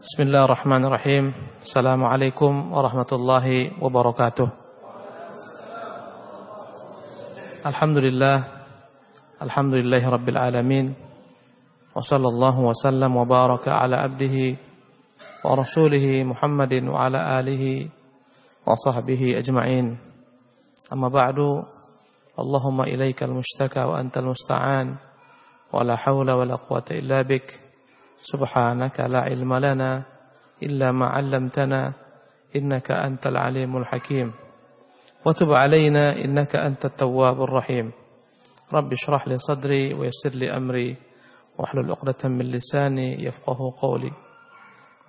Bismillahirrahmanirrahim. Assalamualaikum warahmatullahi wabarakatuh. Alhamdulillahi rabbil alamin. Wa sallallahu wa sallam wa baraka ala abdihi wa rasulihi Muhammadin wa ala alihi wa sahbihi ajma'in. Amma ba'du. Allahumma ilaikal mushtaka wa antal musta'an. Wa la hawla wa la quwata illa bik. Subhanaka la ilma lana illa ma 'allamtana innaka antal alimul hakim wa tub 'alaina innaka antat tawwabur rahim. Rabbi shrah li sadri wa yassir li amri wahlul 'uqdatam min lisani yafqahu qawli.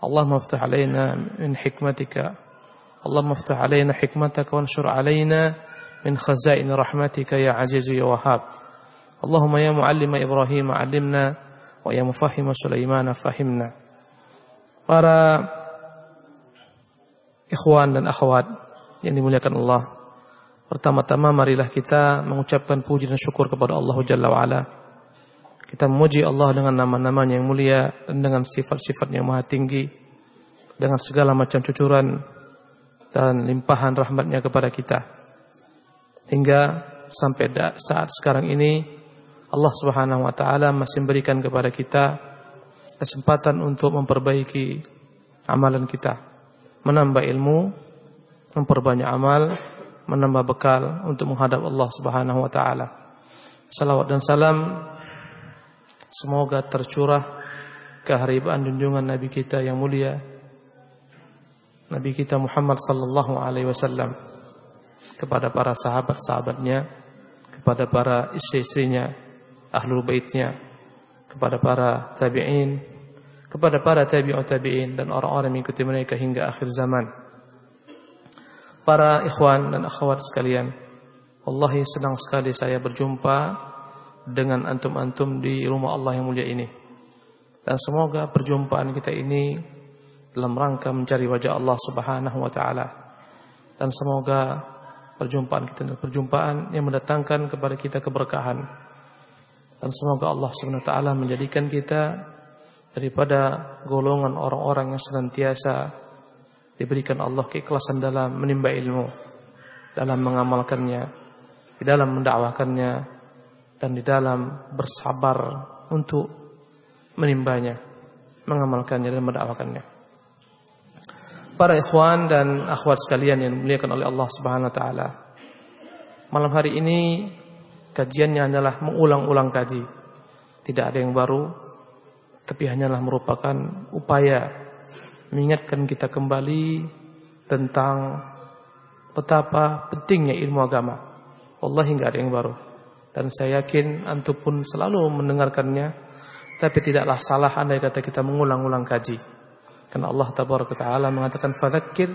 Allahumma iftah 'alaina min hikmatika, Allahumma iftah 'alaina hikmataka wanshur 'alaina min khazain rahmatika ya 'azizu ya wahhab. Allahumma ya muallima Ibrahim 'allimna wa ya mufahhima Sulaiman fahimna. Para ikhwan dan akhwat yang dimuliakan Allah, pertama-tama marilah kita mengucapkan puji dan syukur kepada Allah Jalla wa Ala. Kita memuji Allah dengan nama-namanya yang mulia dan dengan sifat-sifatnya yang maha tinggi, dengan segala macam cucuran dan limpahan rahmatnya kepada kita, hingga sampai saat sekarang ini Allah Subhanahu wa taala masih memberikan kepada kita kesempatan untuk memperbaiki amalan kita, menambah ilmu, memperbanyak amal, menambah bekal untuk menghadap Allah Subhanahu wa taala. Salawat dan salam semoga tercurah keharibaan junjungan Nabi kita yang mulia, Nabi kita Muhammad sallallahu alaihi wasallam, kepada para sahabat-sahabatnya, kepada para istri-istrinya, ahlul baitnya, kepada para tabi'in, kepada para tabi'ut tabi'in, dan orang-orang yang mengikuti mereka hingga akhir zaman. Para ikhwan dan akhwat sekalian, wallahi senang sekali saya berjumpa dengan antum-antum di rumah Allah yang mulia ini. Dan semoga perjumpaan kita ini dalam rangka mencari wajah Allah Subhanahu wa taala. Dan semoga perjumpaan kita adalah perjumpaan yang mendatangkan kepada kita keberkahan. Dan semoga Allah Subhanahu wa taala menjadikan kita daripada golongan orang-orang yang senantiasa diberikan Allah keikhlasan dalam menimba ilmu, dalam mengamalkannya, di dalam mendakwakannya, dan di dalam bersabar untuk menimbanya, mengamalkannya dan mendakwakannya. Para ikhwan dan akhwat sekalian yang dimuliakan oleh Allah Subhanahu wa taala, malam hari ini kajiannya adalah mengulang-ulang kaji. Tidak ada yang baru, tapi hanyalah merupakan upaya mengingatkan kita kembali tentang betapa pentingnya ilmu agama. Wallahi enggak ada yang baru. Dan saya yakin antum pun selalu mendengarkannya, tapi tidaklah salah andai kata kita mengulang-ulang kaji. Karena Allah Tabaraka Ta'ala mengatakan fadzakir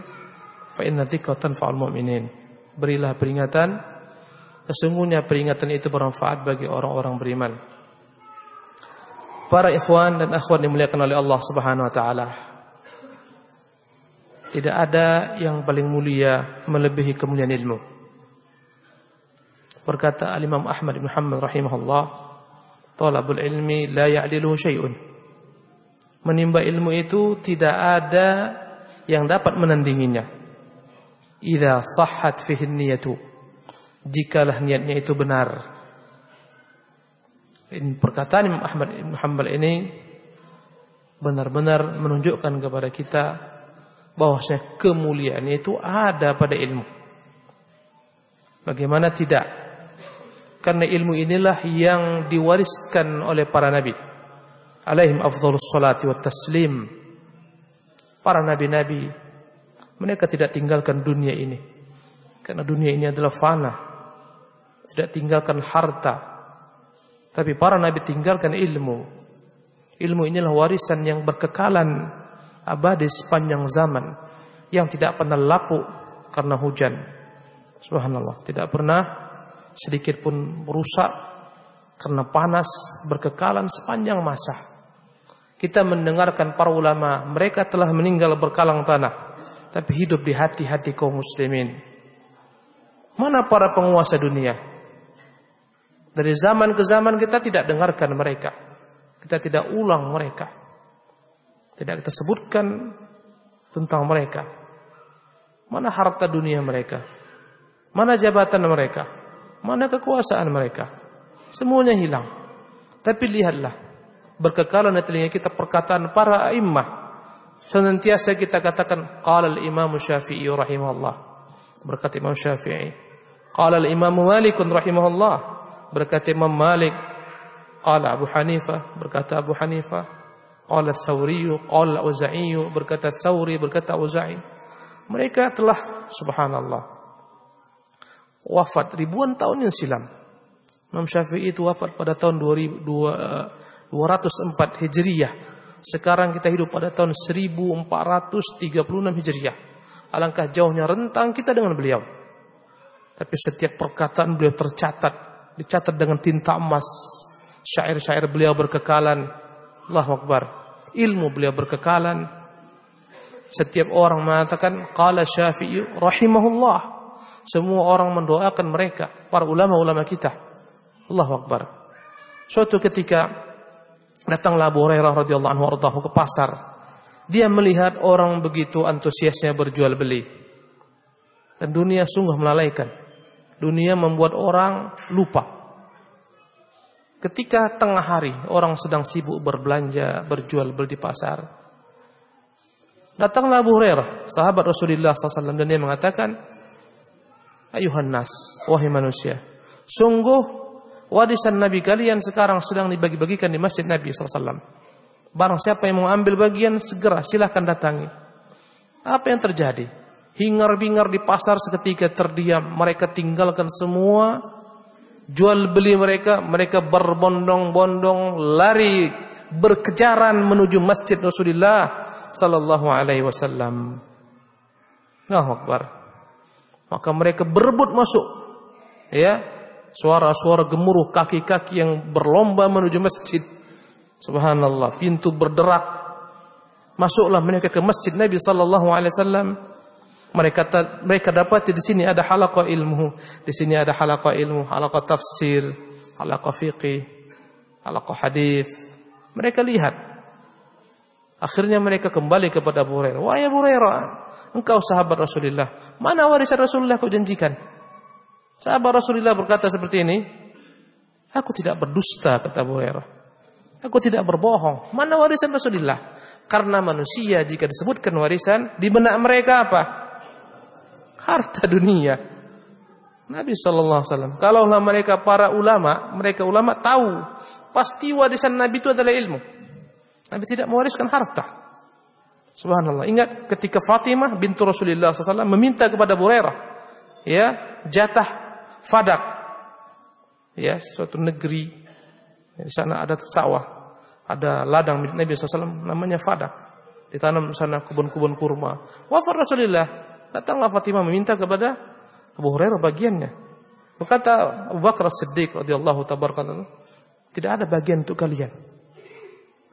fa inna dzikra tanfa'ul mu'minin. Berilah peringatan, sesungguhnya peringatan itu bermanfaat bagi orang-orang beriman. Para ikhwan dan akhwat dimuliakan oleh Allah Subhanahu wa taala, tidak ada yang paling mulia melebihi kemuliaan ilmu. Berkata Al-Imam Ahmad bin Hanbal rahimahullah, "Talabul ilmi la ya'diluhu syai'un." Menimba ilmu itu tidak ada yang dapat menandinginya. Idza sahhat fihi niyatu, jikalah niatnya itu benar. Perkataan Imam Ahmad bin Hanbal ini benar-benar menunjukkan kepada kita bahwasanya kemuliaan itu ada pada ilmu. Bagaimana tidak? Karena ilmu inilah yang diwariskan oleh para nabi, alaihim afdhalus salati wat taslim. Para nabi-nabi, mereka tidak tinggalkan dunia ini, karena dunia ini adalah fana. Tidak tinggalkan harta, tapi para nabi tinggalkan ilmu. Ilmu inilah warisan yang berkekalan abadi sepanjang zaman, yang tidak pernah lapuk karena hujan. Subhanallah, tidak pernah sedikit pun rusak karena panas, berkekalan sepanjang masa. Kita mendengarkan para ulama, mereka telah meninggal berkalang tanah, tapi hidup di hati-hati kaum muslimin. Mana para penguasa dunia? Dari zaman ke zaman kita tidak dengarkan mereka, kita tidak ulang mereka. Tidak kita sebutkan tentang mereka. Mana harta dunia mereka? Mana jabatan mereka? Mana kekuasaan mereka? Semuanya hilang. Tapi lihatlah, berkekalan di telinga kita perkataan para a'immah. Senantiasa kita katakan qala al-Imam Syafi'i rahimahullah. Berkata Imam Syafi'i. Qala al-Imam Malik rahimahullah. Berkata Imam Malik. Qala Abu Hanifah. Berkata Abu Hanifah. Qala Thawri, qala Auza'i. Berkata Thawri, berkata Auza'i. Mereka telah subhanallah wafat ribuan tahun yang silam. Imam Syafi'i itu wafat pada tahun 204 Hijriyah. Sekarang kita hidup pada tahun 1436 Hijriyah. Alangkah jauhnya rentang kita dengan beliau. Tapi setiap perkataan beliau tercatat, dicatat dengan tinta emas. Syair-syair beliau berkekalan. Allahu Akbar. Ilmu beliau berkekalan. Setiap orang mengatakan qala Syafi'i rahimahullah. Semua orang mendoakan mereka, para ulama-ulama kita. Allahu Akbar. Suatu ketika datanglah Abu Hurairah radhiyallahu anhu ke pasar. Dia melihat orang begitu antusiasnya berjual beli. Dan dunia sungguh melalaikan. Dunia membuat orang lupa. Ketika tengah hari orang sedang sibuk berbelanja, berjual beli di pasar. Datanglah Abu Hurairah, sahabat Rasulullah SAW, dan dia mengatakan, ayuhan nas, wahai manusia, sungguh warisan Nabi kalian sekarang sedang dibagi-bagikan di masjid Nabi SAW. Barang siapa yang mau ambil bagian, segera silahkan datangi. Apa yang terjadi? Hingar-bingar di pasar seketika terdiam. Mereka tinggalkan semua jual beli mereka. Mereka berbondong-bondong lari berkejaran menuju masjid Rasulullah sallallahu alaihi wasallam. Allahu Akbar. Maka mereka berebut masuk. Ya, suara-suara gemuruh kaki-kaki yang berlomba menuju masjid. Subhanallah, pintu berderak. Masuklah mereka ke masjid Nabi sallallahu alaihi wasallam. Mereka dapati di sini ada halaqah ilmu, di sini ada halaqah ilmu, halaqah tafsir, halaqah fiqih, halaqah hadis. Mereka lihat. Akhirnya mereka kembali kepada Abu Hurairah. Wahai Abu Hurairah, engkau sahabat Rasulullah. Mana warisan Rasulullah kau janjikan? Sahabat Rasulullah berkata seperti ini. Aku tidak berdusta, kata Abu Hurairah. Aku tidak berbohong. Mana warisan Rasulullah? Karena manusia jika disebutkan warisan, di benak mereka apa? Harta dunia. Nabi SAW. Kalaulah mereka para ulama, mereka ulama tahu. Pasti warisan Nabi itu adalah ilmu. Nabi tidak mewariskan harta. Subhanallah. Ingat ketika Fatimah bintu Rasulullah SAW meminta kepada Abu Hurairah, ya, jatah Fadak, ya, suatu negeri. Di sana ada sawah, ada ladang milik Nabi SAW namanya Fadak. Ditanam di sana kebun-kebun kurma. Wafat Rasulullah, datanglah Fatimah meminta kepada Abu Hurairah bagiannya. Berkata Abu Bakar As-Siddiq radhiyallahu tabaraka, tidak ada bagian untuk kalian.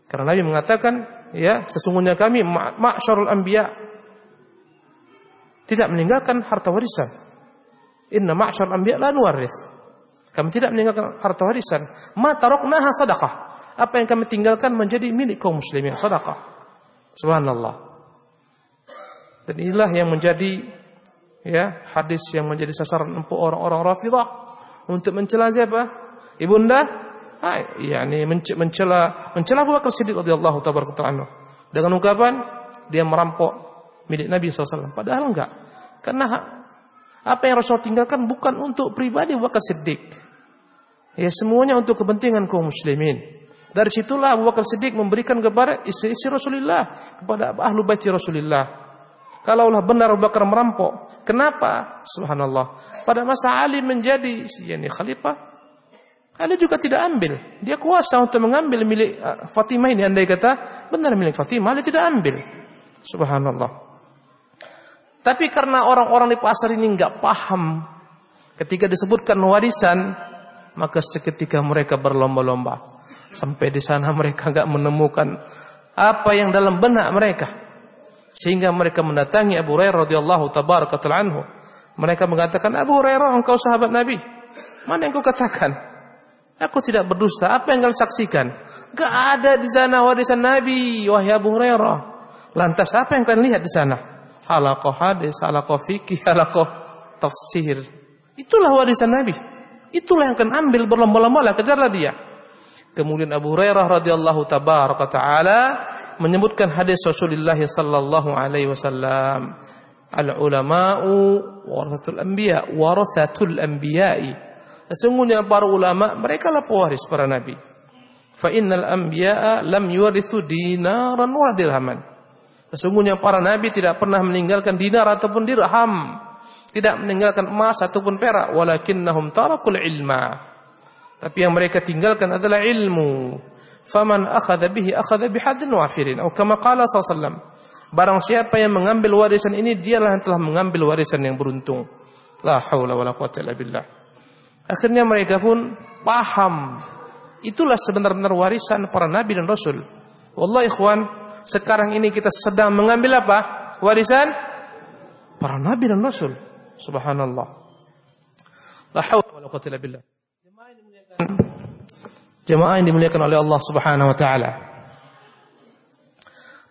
Karena Nabi mengatakan, ya, sesungguhnya kami ma'syarul anbiya tidak meninggalkan harta warisan. Inna ma'syarul anbiya la nuwarrits. Kami tidak meninggalkan harta warisan. Ma taraknaha sadaqah. Apa yang kami tinggalkan menjadi milik kaum muslimin, sedekah. Subhanallah. Dan inilah yang menjadi, ya, hadis yang menjadi sasaran empuk orang-orang Rafidhah untuk mencela siapa? Ibunda, yakni mencela Abu Bakar Siddiq radhiyallahu tabaraka anhu dengan ungkapan dia merampok milik Nabi SAW. Padahal enggak. Karena apa yang Rasul tinggalkan bukan untuk pribadi Abu Bakar Siddiq. Ya, semuanya untuk kepentingan kaum muslimin. Dari situlah Abu Bakar Siddiq memberikan kepada istri-istri Rasulullah, kepada ahlu bait Rasulullah. Kalaulah benar Abu Bakar merampok, kenapa? Subhanallah. Pada masa Ali menjadi khalifah, Ali juga tidak ambil. Dia kuasa untuk mengambil milik Fatimah ini. Andai kata benar milik Fatimah, Ali tidak ambil. Subhanallah. Tapi karena orang-orang di pasar ini enggak paham, ketika disebutkan warisan, maka seketika mereka berlomba-lomba. Sampai di sana mereka enggak menemukan apa yang dalam benak mereka. Sehingga mereka mendatangi Abu Hurairah radhiyallahu tabaraka anhu. Mereka mengatakan, Abu Hurairah, engkau sahabat Nabi. Mana yang kau katakan? Aku tidak berdusta. Apa yang kalian saksikan? Gak ada di sana warisan Nabi, wahai Abu Hurairah. Lantas apa yang kalian lihat di sana? Halaqah hadis, halaqah fikih, halaqah tafsir. Itulah warisan Nabi. Itulah yang akan ambil berlomba-lomba, kejarlah dia. Kemudian Abu Hurairah radhiyallahu tabaraka taala menyebutkan hadis Rasulullah sallallahu alaihi wasallam, al-ulama'u warathatul anbiya, warathatul anbiya'i. Sesungguhnya para ulama mereka lah pewaris para nabi. Fa innal anbiya'a lam yuwarithu dinaran wa dirhaman. Sesungguhnya para nabi tidak pernah meninggalkan dinar ataupun dirham, tidak meninggalkan emas ataupun perak, walakinnahum tarakul ilma. Tapi yang mereka tinggalkan adalah ilmu. Faman akhadha bihi akhadha bihadzin wafirin. Atau kama qala sallallahu alaihi wasallam, barang siapa yang mengambil warisan ini, dialah yang telah mengambil warisan yang beruntung. La haula wala quwwata illa billah. Akhirnya mereka pun paham. Itulah sebenar-benar warisan para nabi dan rasul. Wallahi ikhwan, sekarang ini kita sedang mengambil apa? Warisan para nabi dan rasul. Subhanallah. La haula wala quwwata illa billah. Jemaah yang dimuliakan oleh Allah Subhanahu wa taala.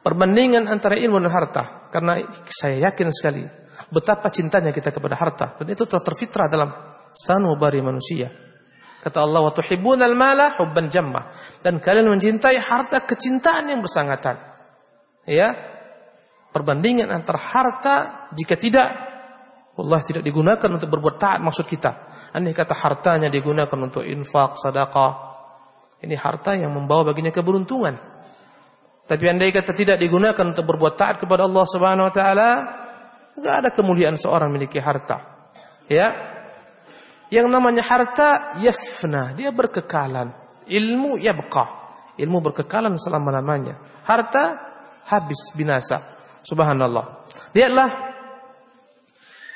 Perbandingan antara ilmu dan harta, karena saya yakin sekali betapa cintanya kita kepada harta, dan itu telah terfitrah dalam sanubari manusia. Kata Allah, wa tuhibbunal mala hubban jamma, dan kalian mencintai harta kecintaan yang bersangatan. Ya. Perbandingan antara harta, jika tidak, Allah tidak digunakan untuk berbuat taat maksud kita. Andai kata hartanya digunakan untuk infak, sedekah, ini harta yang membawa baginya keberuntungan. Tapi andai kata tidak digunakan untuk berbuat taat kepada Allah Subhanahu wa taala, enggak ada kemuliaan seorang memiliki harta. Ya. Yang namanya harta yafna, dia berkekalan. Ilmu yabqa. Ilmu berkekalan selama-lamanya. Harta habis, binasa. Subhanallah. Lihatlah,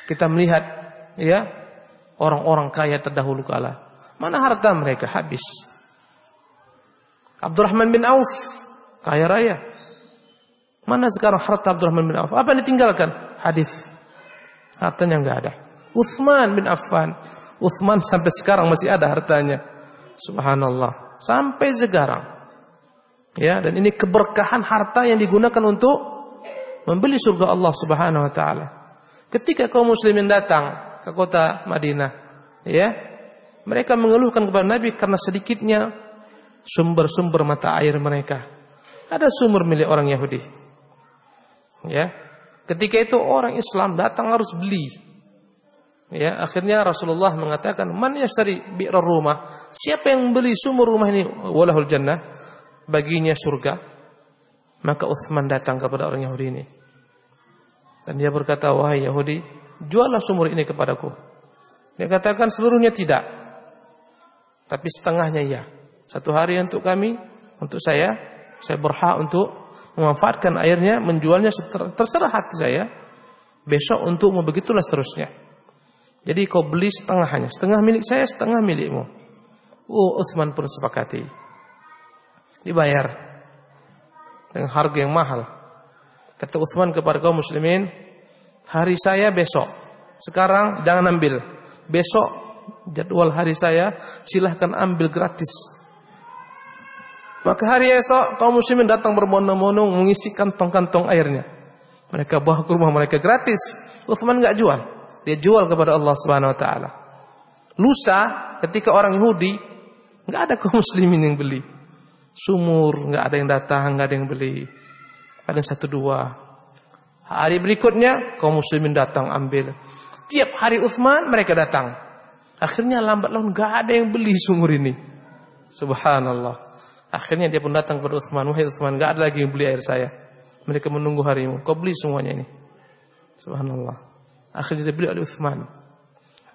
kita melihat ya, orang-orang kaya terdahulu kala. Mana harta mereka? Habis. Abdurrahman bin Auf, kaya raya. Mana sekarang harta Abdurrahman bin Auf? Apa yang ditinggalkan? Hadis. Hartanya enggak ada. Utsman bin Affan. Utsman sampai sekarang masih ada hartanya. Subhanallah. Sampai sekarang. Ya, dan ini keberkahan harta yang digunakan untuk membeli surga Allah Subhanahu wa taala. Ketika kaum muslimin datang ke kota Madinah, ya, mereka mengeluhkan kepada Nabi karena sedikitnya sumber-sumber mata air mereka. Ada sumber milik orang Yahudi. Ya. Ketika itu orang Islam datang harus beli. Ya, akhirnya Rasulullah mengatakan, "Man yashtari bi'rar rumah?" Siapa yang beli sumur rumah ini, walahul jannah, baginya surga. Maka Utsman datang kepada orang Yahudi ini. Dan dia berkata, "Wahai Yahudi, juallah sumur ini kepadaku." Dia katakan, "Seluruhnya tidak. Tapi setengahnya ya. 1 hari untuk kami, untuk saya berhak untuk memanfaatkan airnya, menjualnya terserah hati saya. Besok untukmu, begitulah seterusnya. Jadi kau beli setengah hanya, setengah milik saya, setengah milikmu." Utsman pun sepakati. Dibayar dengan harga yang mahal. Kata Utsman kepada kaum muslimin, "Hari saya besok. Sekarang jangan ambil. Besok jadwal hari saya, silahkan ambil gratis." Maka hari esok kaum muslimin datang berbondong-bondong mengisi kantong-kantong airnya. Mereka bawa ke rumah mereka gratis. Utsman enggak jual. Dia jual kepada Allah Subhanahu wa taala. Lusa ketika orang Yahudi, enggak ada kaum muslimin yang beli. Sumur enggak ada yang datang, enggak ada yang beli. Ada 1-2. Hari berikutnya kaum muslimin datang ambil. Tiap hari Utsman mereka datang. Akhirnya lambat laun enggak ada yang beli sumur ini. Subhanallah. Akhirnya dia pun datang kepada Utsman, "Wahai Utsman, enggak ada lagi yang beli air saya. Mereka menunggu harimu. Kau beli semuanya ini." Subhanallah. Akhirnya dibeli oleh Utsman.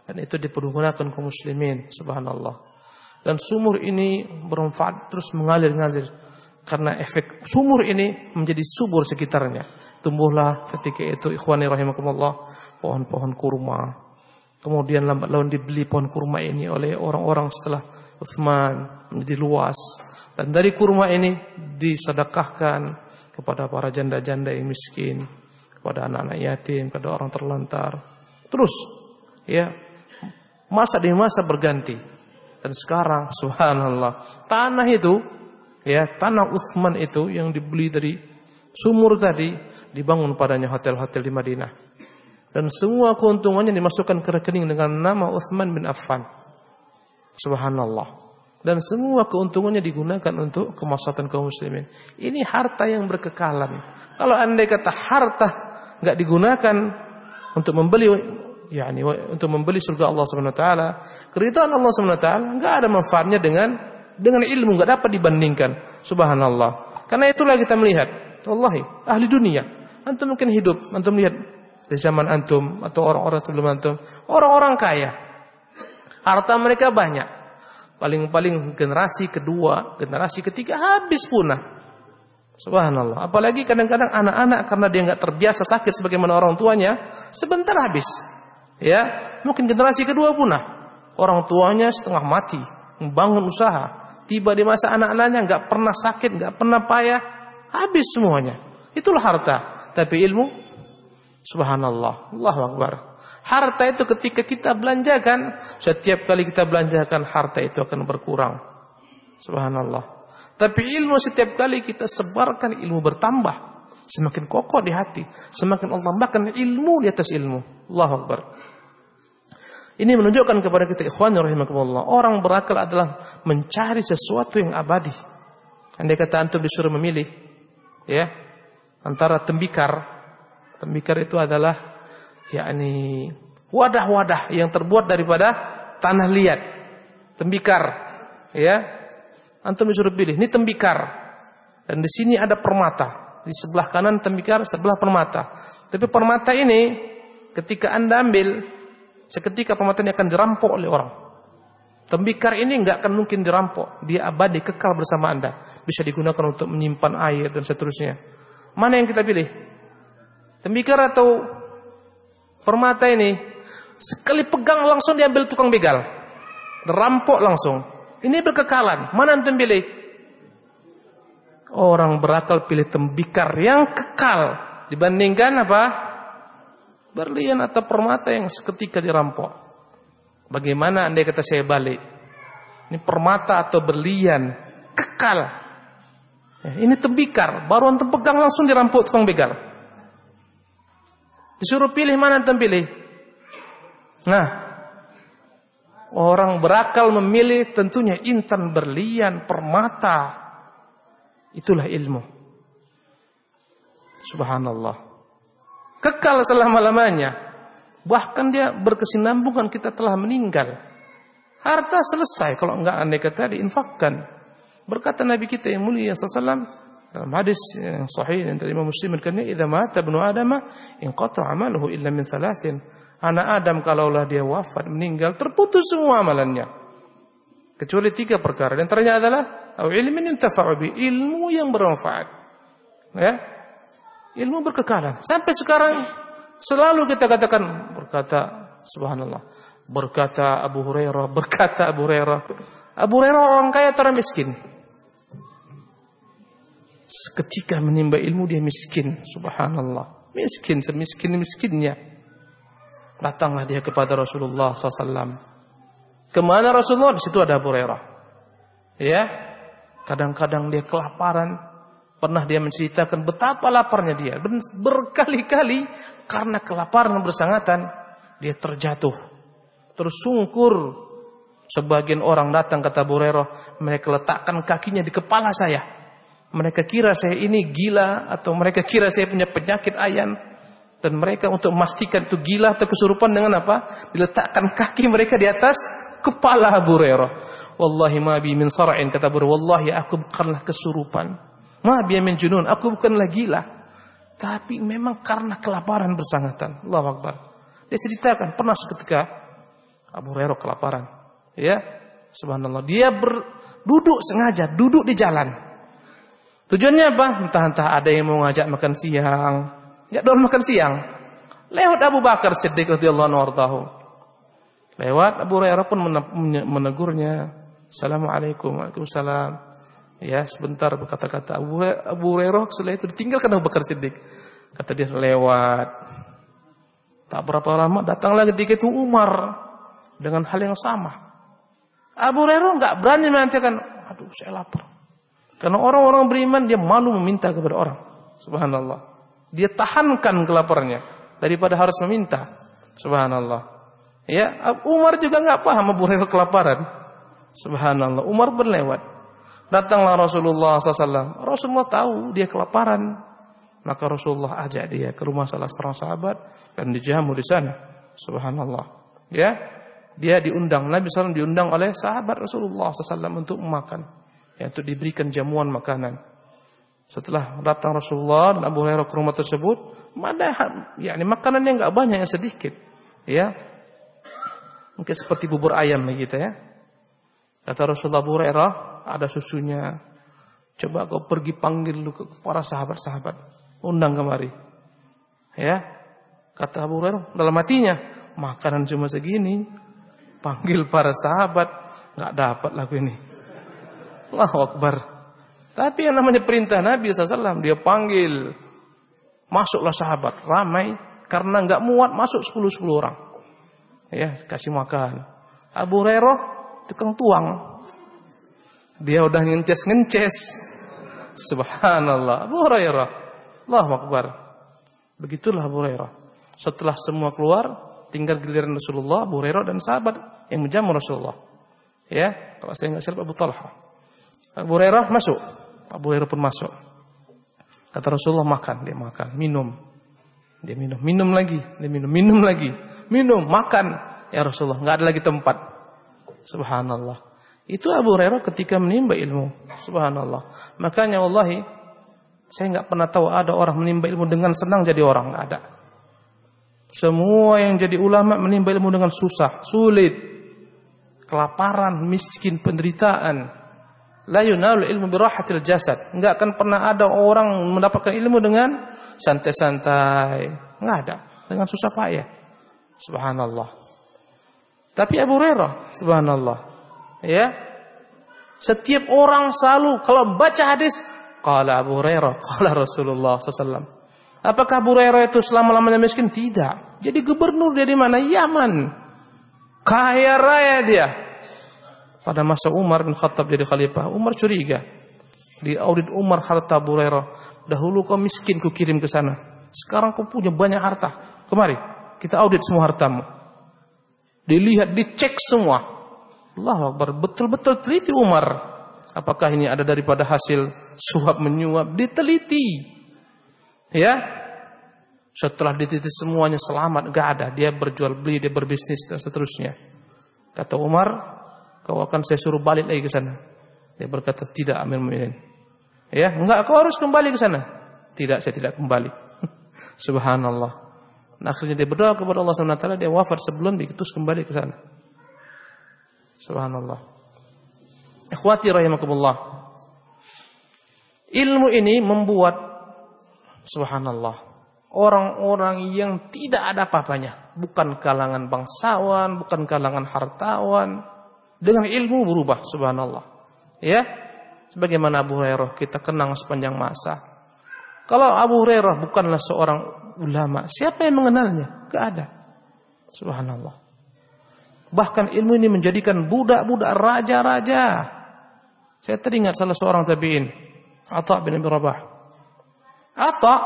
Dan itu dipergunakan kaum muslimin. Subhanallah. Dan sumur ini bermanfaat, terus mengalir-ngalir. Karena efek sumur ini menjadi subur sekitarnya. Tumbuhlah ketika itu, ikhwani rahimakumullah, pohon-pohon kurma. Kemudian lambat laun dibeli pohon kurma ini oleh orang-orang setelah Utsman, menjadi luas. Dan dari kurma ini disedekahkan kepada para janda-janda yang miskin, kepada anak-anak yatim, kepada orang terlantar. Terus, ya, masa demi masa berganti. Dan sekarang, subhanallah, tanah itu Ya, tanah Utsman itu yang dibeli dari sumur tadi, dibangun padanya hotel-hotel di Madinah. Dan semua keuntungannya dimasukkan ke rekening dengan nama Utsman bin Affan. Subhanallah. Dan semua keuntungannya digunakan untuk kemaslahatan kaum muslimin. Ini harta yang berkekalan. Kalau andai kata harta enggak digunakan untuk membeli untuk membeli surga Allah Subhanahu wa taala, keridhaan Allah Subhanahu wa taala, enggak ada manfaatnya dengan ilmu, enggak dapat dibandingkan. Subhanallah. Karena itulah kita melihat, wallahi, ahli dunia, antum mungkin hidup, antum lihat di zaman antum atau orang-orang sebelum antum, orang-orang kaya. Harta mereka banyak. Paling-paling generasi kedua, generasi ketiga habis punah. Subhanallah. Apalagi kadang-kadang anak-anak karena dia enggak terbiasa sakit sebagaimana orang tuanya, sebentar habis. Ya, mungkin generasi kedua punah. Orang tuanya setengah mati, membangun usaha. Tiba di masa anak-anaknya enggak pernah sakit, enggak pernah payah, habis semuanya. Itulah harta. Tapi ilmu, subhanallah, Allahu Akbar. Harta itu ketika kita belanjakan, setiap kali kita belanjakan harta itu akan berkurang. Subhanallah. Tapi ilmu setiap kali kita sebarkan, ilmu bertambah. Semakin kokoh di hati, semakin Allah tambahkan ilmu di atas ilmu. Allahu Akbar. Ini menunjukkan kepada kita ikhwan rahimakumullah, orang berakal adalah mencari sesuatu yang abadi. Andai kata antum disuruh memilih, ya, antara tembikar. Tembikar itu adalah wadah-wadah yang terbuat daripada tanah liat. Tembikar, ya. Antum disuruh pilih, ini tembikar. Dan di sini ada permata. Di sebelah kanan tembikar, sebelah permata. Tapi permata ini ketika Anda ambil, seketika permata ini akan dirampok oleh orang. Tembikar ini enggak akan mungkin dirampok. Dia abadi, kekal bersama Anda. Bisa digunakan untuk menyimpan air dan seterusnya. Mana yang kita pilih? Tembikar atau permata ini? Sekali pegang langsung diambil tukang begal. Dirampok langsung. Ini berkekalan. Mana antum pilih? Orang berakal pilih tembikar yang kekal dibandingkan apa? Berlian atau permata yang seketika dirampok. Bagaimana andai kata saya balik? Ini permata atau berlian kekal. Ini tembikar, baru antum pegang langsung dirampok tukang begal. Disuruh pilih, mana antum pilih? Nah, orang berakal memilih tentunya intan, berlian, permata. Itulah ilmu. Subhanallah. Kekal selama-lamanya. Bahkan dia berkesinambungan kita telah meninggal. Harta selesai kalau enggak andai kata diinfakkan. Berkata Nabi kita yang mulia sallallahu dalam hadis yang sahih yang dari Imam Muslim, "Karena idza mata ibnu Adam inqata 'amaluhu illa min thalathin." Anak Adam kalaulah dia wafat, meninggal, terputus semua amalannya. Kecuali 3 perkara. Dan antaranya adalah au ilmin yuntafa'u bi, ilmu yang bermanfaat. Ya. Ilmu berkekalan. Sampai sekarang selalu kita katakan, berkata subhanallah, berkata Abu Hurairah. Abu Hurairah orang kaya atau orang miskin? Seketika menimba ilmu dia miskin, subhanallah. Miskin, semiskin-miskinnya. Datanglah dia kepada Rasulullah SAW. Kemana Rasulullah? Di situ ada Abu Hurairah. Ya, kadang-kadang dia kelaparan. Pernah dia menceritakan betapa laparnya dia. Berkali-kali karena kelaparan bersangatan dia terjatuh, tersungkur. Sebagian orang datang kata Abu Hurairah, mereka letakkan kakinya di kepala saya. Mereka kira saya ini gila atau mereka kira saya punya penyakit ayan. Dan mereka untuk memastikan itu gila atau kesurupan dengan apa? Diletakkan kaki mereka di atas kepala Abu Hurairah. Wallahi ma bi min sara'in, kata Abu Hurairah, wallahi aku bukanlah kesurupan. Ma bi min junun, aku bukanlah gila. Tapi memang karena kelaparan bersangatan. Allahu Akbar. Dia ceritakan pernah seketika Abu Hurairah kelaparan. Ya, subhanallah. Dia duduk sengaja, duduk di jalan. Tujuannya apa? Entah ada yang mau ngajak makan siang. Ya, dorong makan siang. Lewat Abu Bakar Siddiq radhiyallahu anhu. Lewat Abu Hurairah pun menegurnya. Assalamualaikum. Waalaikumsalam. Ya, sebentar berkata-kata. Abu Hurairah setelah itu ditinggalkan Abu Bakar Siddiq. Kata dia lewat. Tak berapa lama datanglah ketika itu Umar dengan hal yang sama. Abu Hurairah enggak berani mengatakan, aduh saya lapar. Karena orang-orang beriman dia malu meminta kepada orang. Subhanallah. Dia tahankan kelaparannya daripada harus meminta. Subhanallah. Ya, Umar juga enggak paham Abu Hurairah kelaparan. Subhanallah. Umar berlewat. Datanglah Rasulullah SAW. Rasulullah tahu dia kelaparan. Maka Rasulullah ajak dia ke rumah salah seorang sahabat dan dijamu di sana. Subhanallah. Ya, dia diundang. Nabi SAW diundang oleh sahabat Rasulullah SAW untuk makan. Ya, untuk diberikan jamuan makanan. Setelah datang Rasulullah dan Abu Hurairah ke rumah tersebut, makanannya enggak banyak, yang sedikit. Ya. Mungkin seperti bubur ayam gitu ya. Kata Rasulullah, Abu Hurairah, ada susunya. Coba kau pergi panggil ke para sahabat-sahabat, undang kemari. Ya. Kata Abu Hurairah dalam hatinya, makanan cuma segini, panggil para sahabat, enggak dapat lagu ini. Allahu Akbar. Tapi yang namanya perintah Nabi SAW, dia panggil. Masuklah sahabat, ramai. Karena enggak muat, masuk 10 orang. Ya, kasih makan. Abu Hurairah, tukang tuang. Dia udah ngences. Subhanallah. Abu Hurairah. Allahu Akbar. Begitulah Abu Hurairah. Setelah semua keluar, tinggal giliran Rasulullah, Abu Hurairah dan sahabat yang menjamu Rasulullah. Ya, kalau saya enggak salah Abu Talha. Abu Hurairah masuk. Abu Hurairah pun masuk. Kata Rasulullah, makan. Dia makan. Minum. Dia minum. Minum lagi. Dia minum. Minum lagi. Minum. Makan. Ya Rasulullah, enggak ada lagi tempat. Subhanallah. Itu Abu Hurairah ketika menimba ilmu. Subhanallah. Makanya wallahi, saya enggak pernah tahu ada orang menimba ilmu dengan senang jadi orang. Enggak ada. Semua yang jadi ulama menimba ilmu dengan susah, sulit. Kelaparan, miskin, penderitaan. La yunalu ilmu birahatil jasad. Enggak akan pernah ada orang mendapatkan ilmu dengan santai-santai. Enggak ada. Dengan susah payah. Subhanallah. Tapi Abu Hurairah, subhanallah. Ya. Setiap orang selalu kalau baca hadis, qala Abu Hurairah, qala Rasulullah SAW. Apakah Abu Hurairah itu selama-lamanya miskin? Tidak. Jadi gubernur dia di mana? Yaman. Kaya raya dia. Pada masa Umar bin Khattab jadi khalifah, Umar curiga. Di audit Umar harta Abu Hurairah. Dahulu kau miskin, ku kirim ke sana. Sekarang kau punya banyak harta. Kemari, kita audit semua hartamu. Dilihat, dicek semua. Allahu Akbar, betul-betul teliti Umar. Apakah ini ada daripada hasil suap menyuap? Diteliti. Ya. Setelah diteliti semuanya selamat, enggak ada. Dia berjual beli, dia berbisnis dan seterusnya. Kata Umar, kau akan saya suruh balik lagi ke sana. Dia berkata, tidak Amir Mu'minin. Ya, enggak, kau harus kembali ke sana. Tidak, saya tidak kembali. Subhanallah. Nah, akhirnya dia berdoa kepada Allah SWT, dia wafat sebelum diutus kembali ke sana. Subhanallah. Ikhwati rahimakumullah. Ilmu ini membuat, subhanallah, orang-orang yang tidak ada apa-apanya, bukan kalangan bangsawan, bukan kalangan hartawan, dengan ilmu berubah, subhanallah. Ya, sebagaimana Abu Hurairah kita kenang sepanjang masa. Kalau Abu Hurairah bukanlah seorang ulama, siapa yang mengenalnya? Enggak ada. Subhanallah. Bahkan ilmu ini menjadikan budak-budak raja-raja. Saya teringat salah seorang tabi'in, Atha bin Abi Rabah. Atha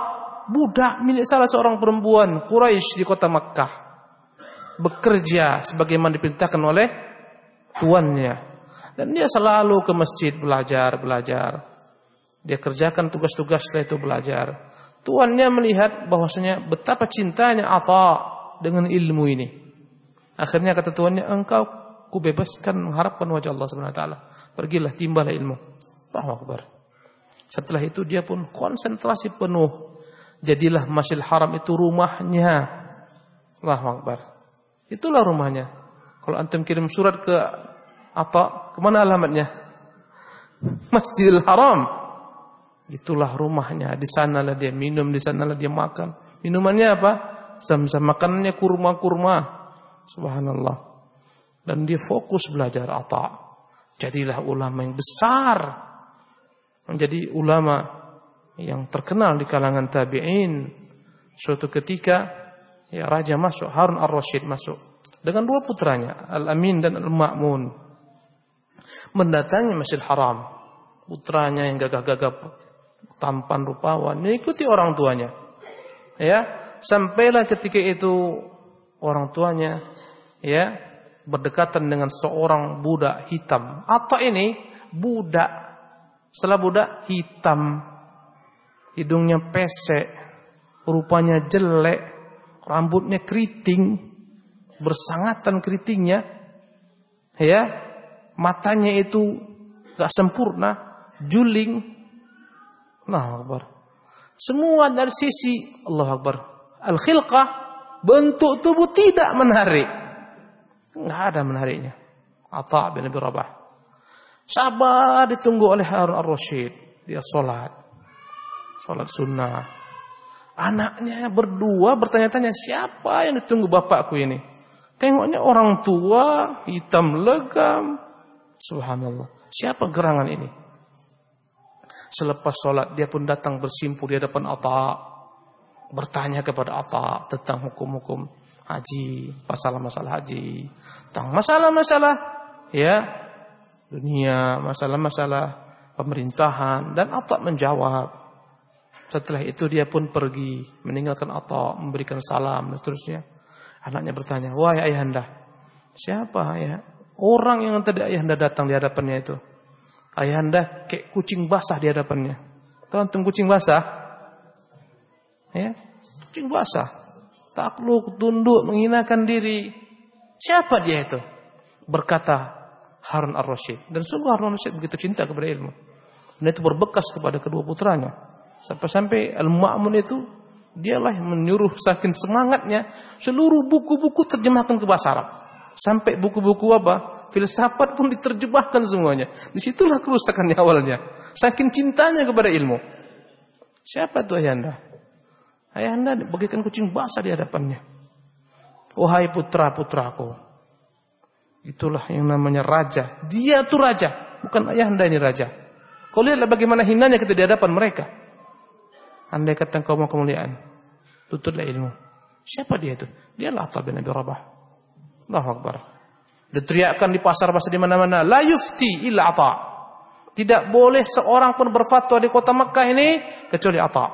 budak milik salah seorang perempuan Quraisy di kota Makkah, bekerja sebagaimana diperintahkan oleh tuannya, dan dia selalu ke masjid belajar. Dia kerjakan tugas-tugas, setelah itu belajar. Tuannya melihat bahwasanya betapa cintanya Atha dengan ilmu ini. Akhirnya kata tuannya, engkau kubebaskan mengharapkan wajah Allah Subhanahu wa taala. Pergilah, timbalah ilmu. Allahu Akbar. Setelah itu dia pun konsentrasi penuh. Jadilah Masjidil Haram itu rumahnya. Allahu Akbar. Itulah rumahnya. Kalau antum kirim surat ke Atha, kemana alamatnya? Masjidil Haram. Itulah rumahnya. Di sanalah dia minum, di sanalah dia makan. Minumannya apa? Zam-zam. Makanannya kurma-kurma. Subhanallah. Dan dia fokus belajar Atha. Jadilah ulama yang besar. Menjadi ulama yang terkenal di kalangan tabi'in. Suatu ketika ya raja masuk, Harun ar-Rasyid masuk dengan dua putranya, Al-Amin dan Al-Ma'mun, mendatangi Masjidil Haram. putranya yang gagah-gagah tampan rupawan mengikuti orang tuanya. Ya, sampailah ketika itu orang tuanya ya berdekatan dengan seorang budak hitam. Atha ini budak, setelah budak hitam, hidungnya pesek, rupanya jelek, rambutnya keriting, bersangatan keritingnya, ya, matanya itu gak sempurna, juling. Allahu Akbar. Semua dari sisi Allahu Akbar. Al-khilqah, bentuk tubuh tidak menarik. Enggak ada menariknya. Atha bin Abi Rabah. Sabar ditunggu oleh Harun ar-Rasyid. Dia sholat sunnah. Anaknya berdua bertanya-tanya, siapa yang ditunggu bapakku ini? Tengoknya orang tua, hitam legam. Subhanallah. Siapa gerangan ini? Selepas sholat dia pun datang bersimpu di hadapan Atha, bertanya kepada Atha tentang hukum-hukum haji, masalah-masalah haji, tentang masalah-masalah ya dunia, masalah-masalah pemerintahan, dan Atha menjawab. Setelah itu dia pun pergi meninggalkan Atha, memberikan salam dan seterusnya. Anaknya bertanya, wahai ayahanda, siapa ya orang yang tadi ayahanda datang di hadapannya itu? Ayahanda kayak kucing basah di hadapannya. Tahu antum kucing basah? Ya, kucing basah. Takluk, tunduk, menghinakan diri. Siapa dia itu? Berkata Harun ar-Rasyid. Dan sungguh Harun ar-Rasyid begitu cinta kepada ilmu. Dan itu berbekas kepada kedua putranya. Sampai-sampai Al-Ma'mun itu dialah yang menyuruh saking semangatnya seluruh buku-buku terjemahkan ke bahasa Arab. Sampai buku-buku filsafat pun diterjemahkan semuanya. Disitulah kerusakannya awalnya. Saking cintanya kepada ilmu. Siapa itu ayahanda? Ayahanda bagaikan kucing basah di hadapannya. Wahai putra-putraku, itulah yang namanya raja. Dia tuh raja, bukan ayahanda ini raja. Kau lihatlah bagaimana hinanya kita di hadapan mereka. Andai kata kau mau kemuliaan, tutuplah ilmu. Siapa dia itu? Dialah Atha bin Abi Rabah. Allahu Akbar. Diteriakkan di pasar-pasar di mana-mana, la yufti illa Atha. Tidak boleh seorang pun berfatwa di kota Makkah ini kecuali Atha.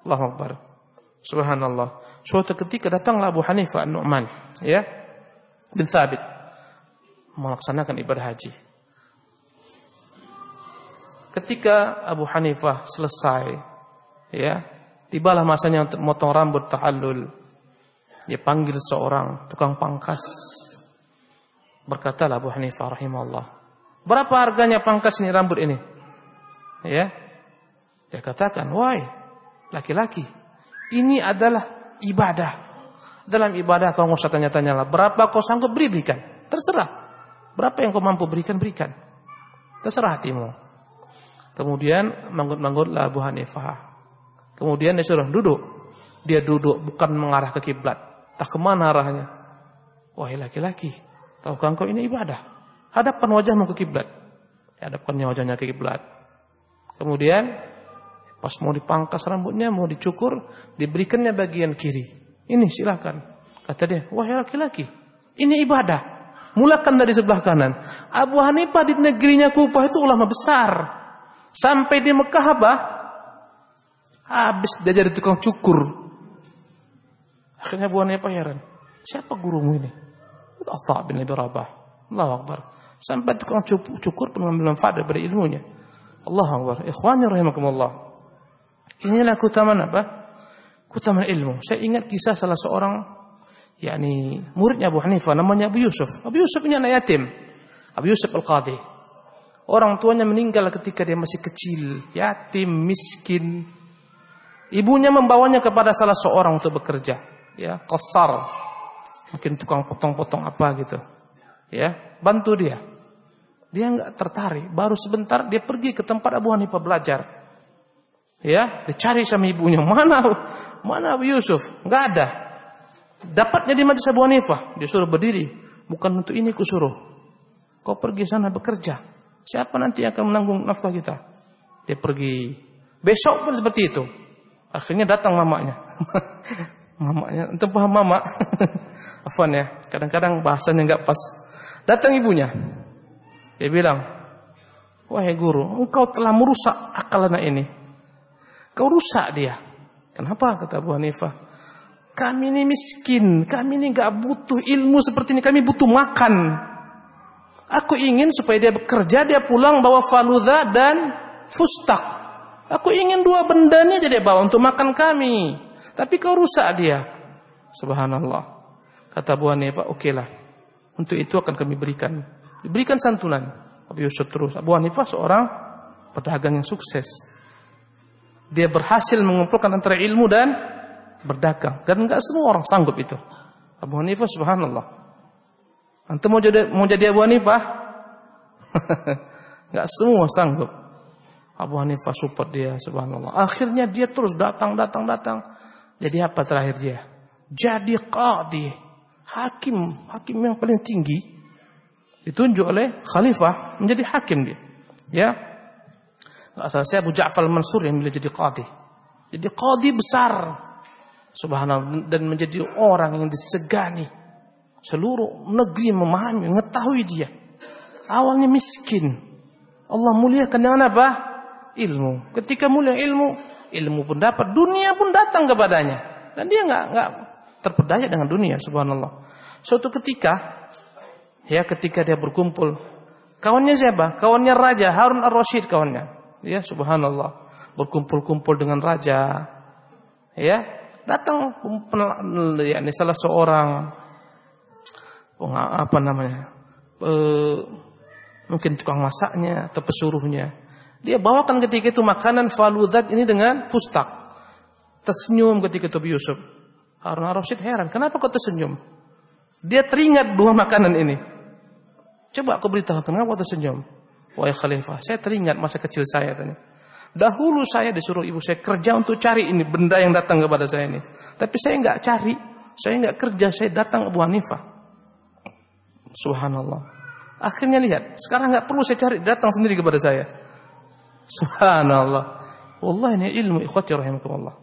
Allahu Akbar. Subhanallah. Suatu ketika datanglah Abu Hanifah An-Nu'man, ya, bin Thabit, melaksanakan ibadah haji. Ketika Abu Hanifah selesai, ya, tibalah masanya untuk motong rambut tahallul. Dia panggil seorang tukang pangkas. Berkatalah Abu Hanifah rahimahullah, berapa harganya pangkas ini, rambut ini? Ya, dia katakan, wahai laki-laki, ini adalah ibadah. Dalam ibadah kau nggak usah tanya-tanyalah berapa kau sanggup berikan. Terserah. Berapa yang kau mampu berikan. Terserah hatimu. Kemudian manggut-manggutlah Abu Hanifah. Kemudian dia suruh duduk. Dia duduk bukan mengarah ke kiblat. Tak kemana arahnya. Wahai laki-laki, tahukah engkau ini ibadah? Hadapkan wajahmu ke kiblat. Hadapkannya wajahnya ke kiblat. Kemudian pas mau dipangkas rambutnya, mau dicukur, diberikannya bagian kiri. Ini silakan. Kata dia, wahai laki-laki, ini ibadah. Mulakan dari sebelah kanan. Abu Hanifah di negerinya Kufah itu ulama besar. Sampai di Mekah habis dia jadi tukang cukur. Akhirnya Abu Hanifah heran, siapa gurumu ini? Atha bin Abi Rabah. Allahu Akbar. Sampai tukang cukur pun mengambil manfaat daripada ilmunya. Allahu Akbar. Ikhwani rahimakumullah. Inilah keutamaan apa? Keutamaan ilmu. Saya ingat kisah salah seorang, yakni muridnya Abu Hanifah, namanya Abu Yusuf. Abu Yusuf ini anak yatim. Abu Yusuf Al-Qadhi. Orang tuanya meninggal ketika dia masih kecil, yatim, miskin. Ibunya membawanya kepada salah seorang untuk bekerja, ya, qassar. Mungkin tukang potong-potong apa gitu. Ya, bantu dia. Dia enggak tertarik, baru sebentar dia pergi ke tempat Abu Hanifah belajar. Ya, dicari sama ibunya, mana Abu Yusuf? Enggak ada. Dapatnya di majelis Abu Hanifah, dia suruh berdiri. Bukan untuk ini kusuruh. Kau pergi sana bekerja. Siapa nanti yang akan menanggung nafkah kita? Dia pergi. Besok pun seperti itu. Akhirnya datang mamanya. Mamanya, entah paham mama. Afwan ya, kadang-kadang bahasanya enggak pas. Datang ibunya. Dia bilang, Wahai guru, engkau telah merusak akal anak ini. Kau rusak dia. Kenapa? Kata Abu Hanifah. Kami ini miskin, kami ini gak butuh ilmu seperti ini, kami butuh makan. Aku ingin supaya dia bekerja, dia pulang bawa faludha dan fustak. Aku ingin dua benda ini aja dia bawa untuk makan kami. Tapi kau rusak dia. Subhanallah. Kata Abu Hanifah, okelah. Untuk itu akan kami berikan. Diberikan santunan. Abu Yusuf terus. Abu Hanifah seorang pedagang yang sukses. Dia berhasil mengumpulkan antara ilmu dan berdagang. Dan enggak semua orang sanggup itu. Abu Hanifah subhanallah. Antum mau jadi Abu Hanifah? Enggak semua sanggup. Abu Hanifah support dia subhanallah. Akhirnya dia terus datang. Jadi apa terakhir dia? Jadi qadhi. Hakim yang paling tinggi. Ditunjuk oleh khalifah menjadi hakim dia. Ya. Enggak salah saya Abu Ja'far al-Mansur yang bila jadi qadhi. Jadi qadhi besar. Subhanallah, dan menjadi orang yang disegani. Seluruh negeri memahami, mengetahui dia. Awalnya miskin. Allah muliakan dengan apa? Ilmu. Ketika mulia ilmu pun dapat, dunia pun datang kepadanya. Dan dia enggak terpedaya dengan dunia, subhanallah. Suatu ketika dia berkumpul, kawannya siapa? Kawannya Raja Harun ar-Rasyid kawannya. Ya, subhanallah. Berkumpul-kumpul dengan raja. Ya, datang salah seorang mungkin tukang masaknya atau pesuruhnya. Dia bawakan ketika itu makanan faludat ini dengan fustak. Tersenyum ketika itu Abu Yusuf. Harun ar-Rasyid heran, kenapa kau tersenyum? Dia teringat dua makanan ini. Coba aku beritahu kenapa kau tersenyum? Wahai khalifah, saya teringat masa kecil saya tanya. Dahulu saya disuruh ibu saya kerja untuk cari ini benda yang datang kepada saya ini. Tapi saya enggak cari, saya enggak kerja, saya datang Abu Hanifah. Subhanallah. Akhirnya lihat, sekarang enggak perlu saya cari, datang sendiri kepada saya. Subhanallah. Wallahi ini ilmu ikhwati rahimakumullah.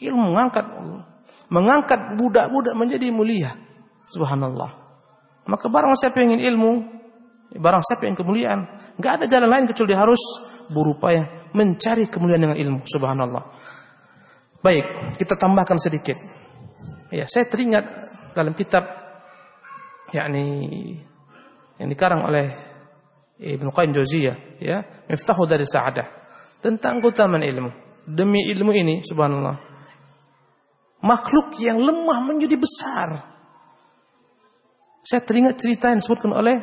Ilmu mengangkat budak-budak menjadi mulia. Subhanallah. Maka barang siapa yang ingin ilmu, barang siapa yang kemuliaan, enggak ada jalan lain kecuali dia harus berupaya mencari kemuliaan dengan ilmu. Subhanallah. Baik, kita tambahkan sedikit. Ya, saya teringat dalam kitab yang dikarang oleh Ibnu Qayyim Jauziyah, ya, Miftahu Dari Sa'adah, tentang keutamaan ilmu. Demi ilmu ini, subhanallah, makhluk yang lemah menjadi besar. Saya teringat cerita yang disebutkan oleh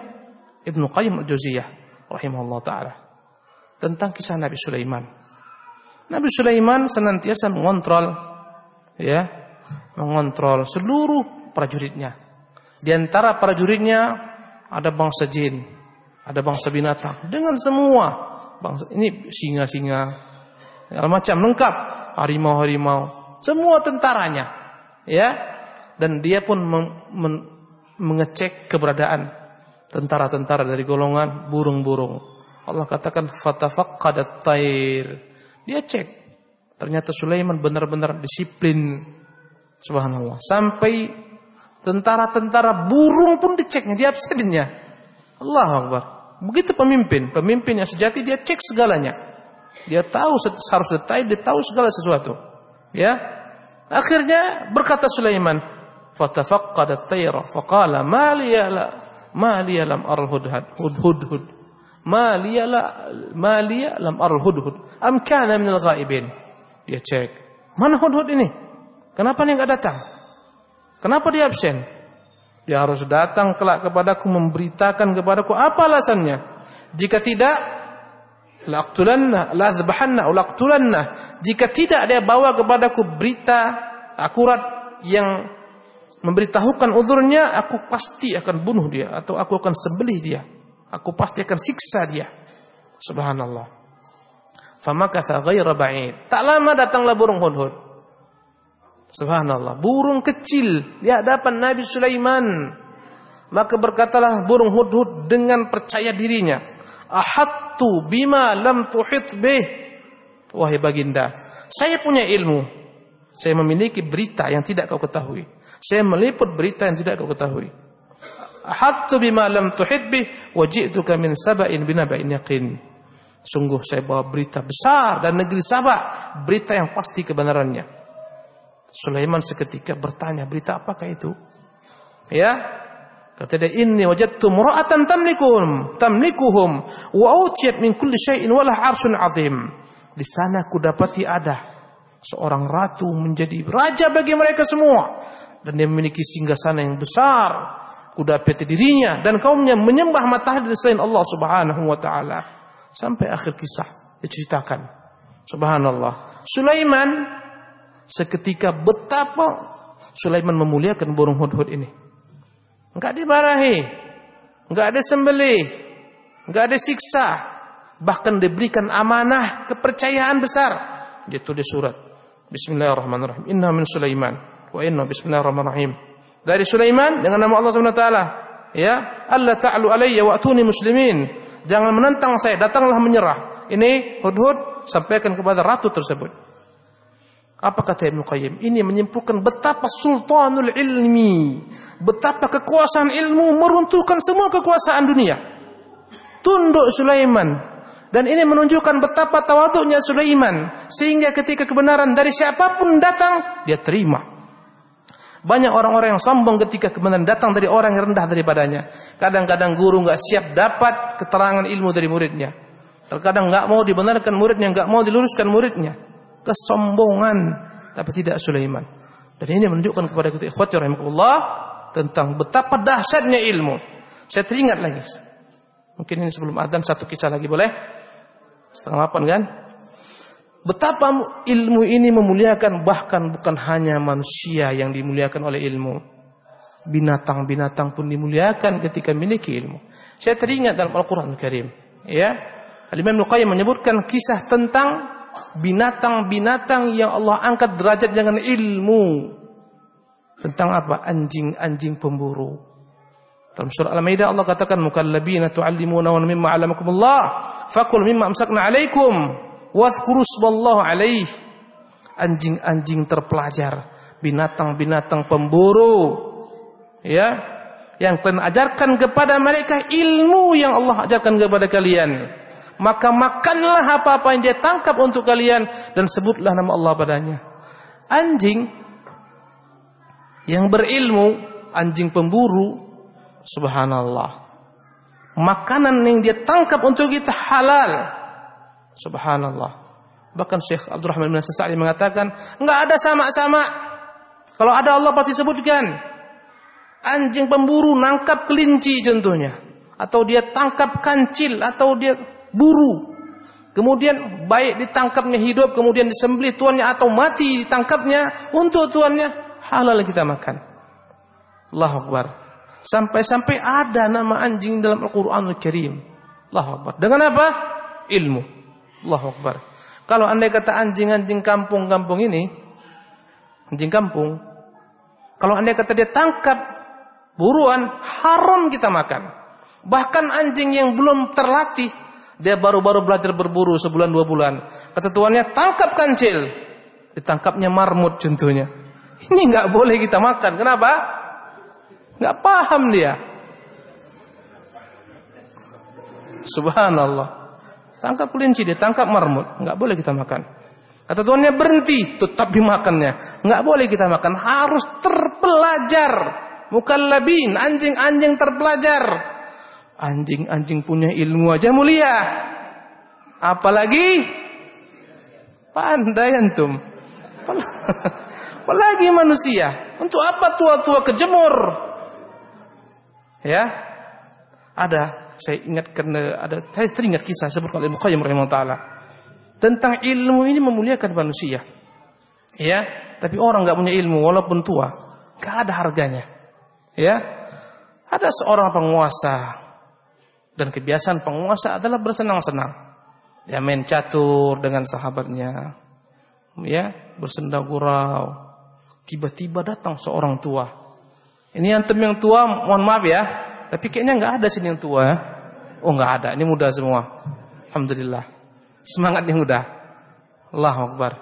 Ibnu Qayyim Al-Jauziyah rahimahullah ta'ala tentang kisah Nabi Sulaiman. Nabi Sulaiman senantiasa mengontrol seluruh prajuritnya. Di antara prajuritnya ada bangsa jin, ada bangsa binatang, dengan semua bangsa ini, singa-singa, macam lengkap, harimau-harimau, semua tentaranya, ya. Dan dia pun mengecek keberadaan tentara-tentara dari golongan burung-burung. Allah katakan fatafaqqadat tayr. Dia cek. Ternyata Sulaiman benar-benar disiplin. Subhanallah. Sampai tentara-tentara burung pun diceknya, diabsennya. Allahu Akbar. Begitu pemimpin yang sejati, dia cek segalanya. Dia tahu harus detail, dia tahu segala sesuatu. Ya. Akhirnya berkata Sulaiman, fatafaqqadat tayra faqala ma liya lam aral hudhud. Ma liya lam aral hudhud. Am kana minal ghaibin. Dia cek. Mana hudhud ini? Kenapa dia enggak datang? Kenapa dia absen? Dia harus datang kelak kepadaku, memberitakan kepadaku apa alasannya. Jika tidak, laqtulanna, la azbahanna, laqtulanna. Jika tidak dia bawa kepadaku berita akurat yang memberitahukan uzurnya, aku pasti akan bunuh dia atau aku akan sembelih dia. Aku pasti akan siksa dia. Subhanallah. Famakatha ghaira ba'id. Tak lama datanglah burung hudhud. Subhanallah. Burung kecil di hadapan Nabi Sulaiman. Maka berkatalah burung hudhud dengan percaya dirinya. Ahattu bima lam tuhit bih. Wahai baginda, saya punya ilmu. Saya memiliki berita yang tidak kau ketahui. Saya meliput berita yang tidak kau ketahui. Ahattu bima lam tuhit bih wa ji'tuka min saba'in binaba'in yaqin. Sungguh saya bawa berita besar dan negeri Sabak, berita yang pasti kebenarannya. Sulaiman seketika bertanya, berita apakah itu? Ya, kata dia, inni wajadtu imra'atan tamlikuhum wa utiyat min kulli syai'in wa laha 'arsyun 'azim. Di sana kudapati ada seorang ratu menjadi raja bagi mereka semua, dan dia memiliki singgasana yang besar. Kudapati dirinya dan kaumnya menyembah matahari selain Allah Subhanahu wa taala. Sampai akhir kisah diceritakan. Subhanallah. Sulaiman seketika betapa Sulaiman memuliakan burung hudhud ini. Enggak dimarahi, enggak ada sembelih, enggak ada siksa. Bahkan diberikan amanah, kepercayaan besar. Dia tulis surat. Bismillahirrahmanirrahim. Inna min Sulaiman wa inna bismillahirrahmanirrahim. Dari Sulaiman dengan nama Allah Subhanahu wa taala. Ya, Allah ta'alu alayya wa atuni muslimin. Jangan menentang saya, datanglah menyerah. Ini hudhud sampaikan kepada ratu tersebut. Apa kata Ibnu Qayyim? Ini menyimpulkan betapa sultanul ilmi, betapa kekuasaan ilmu meruntuhkan semua kekuasaan dunia. Tunduk Sulaiman. Dan ini menunjukkan betapa tawadhu'nya Sulaiman, sehingga ketika kebenaran dari siapapun datang, dia terima. Banyak orang-orang yang sombong ketika kebenaran datang dari orang yang rendah daripadanya. Kadang-kadang guru enggak siap dapat keterangan ilmu dari muridnya. Terkadang enggak mau dibenarkan muridnya, enggak mau diluruskan muridnya. Kesombongan, tapi tidak Sulaiman. Dan ini menunjukkan kepada kita ikhwati rahimakumullah tentang betapa dahsyatnya ilmu. Saya teringat lagi. Mungkin ini sebelum adzan satu kisah lagi boleh? 7:30 kan? Betapa ilmu ini memuliakan, bahkan bukan hanya manusia yang dimuliakan oleh ilmu. Binatang-binatang pun dimuliakan ketika memiliki ilmu. Saya teringat dalam Al-Quran Al-Karim. Ya, Al-Imam Al-Qayyim menyebutkan kisah tentang binatang-binatang yang Allah angkat derajat dengan ilmu. Tentang apa? Anjing-anjing pemburu. Dalam surah Al-Maidah Allah katakan, mukallabina tu'allimuna wa mimma 'allamakumullah fakul mimma amsakna 'alaikum wadhkuru ismallahi alaih. Anjing-anjing terpelajar, binatang-binatang pemburu, ya, yang kalian ajarkan kepada mereka ilmu yang Allah ajarkan kepada kalian. Maka makanlah apa-apa yang dia tangkap untuk kalian dan sebutlah nama Allah padanya. Anjing yang berilmu, anjing pemburu, subhanallah, makanan yang dia tangkap untuk kita halal. Subhanallah. Bahkan Syekh Abdurrahman bin As-Sa'di mengatakan, enggak ada sama-sama. Kalau ada Allah pasti sebutkan. Anjing pemburu nangkap kelinci contohnya, atau dia tangkap kancil, atau dia buru. Kemudian baik ditangkapnya hidup, kemudian disembelih tuannya, atau mati ditangkapnya untuk tuannya, halal kita makan. Allahu Akbar. Sampai-sampai ada nama anjing dalam Al-Qur'anul Karim. Allahu Akbar. Dengan apa? Ilmu. Allahu Akbar. Kalau andai kata anjing-anjing kampung-kampung ini, anjing kampung, kalau andai kata dia tangkap buruan, haram kita makan. Bahkan anjing yang belum terlatih, dia baru-baru belajar berburu sebulan 2 bulan, kata tuannya tangkap kancil, ditangkapnya marmut contohnya. Ini enggak boleh kita makan. Kenapa? Enggak paham dia. Subhanallah. Tangkap kelinci, dia tangkap marmut, enggak boleh kita makan. Kata tuannya berhenti, tetap dimakannya. Enggak boleh kita makan, harus terpelajar. Mukallabin, anjing-anjing terpelajar. Anjing-anjing punya ilmu aja mulia, apalagi pandai antum. Apalagi manusia. Untuk apa tua-tua kejemur? Ya, ada. Saya teringat kisah sebut oleh Ibnu Qayyim rahimahullah taala tentang ilmu ini memuliakan manusia. Ya, tapi orang enggak punya ilmu walaupun tua, enggak ada harganya. Ya. Ada seorang penguasa dan kebiasaan penguasa adalah bersenang-senang. Dia main catur dengan sahabatnya. Ya, bersenda gurau. Tiba-tiba datang seorang tua. Ini antum yang tua, mohon maaf ya, tapi kayaknya enggak ada sini yang tua ya. Oh enggak ada, ini muda semua. Alhamdulillah. Semangatnya muda. Allahu Akbar.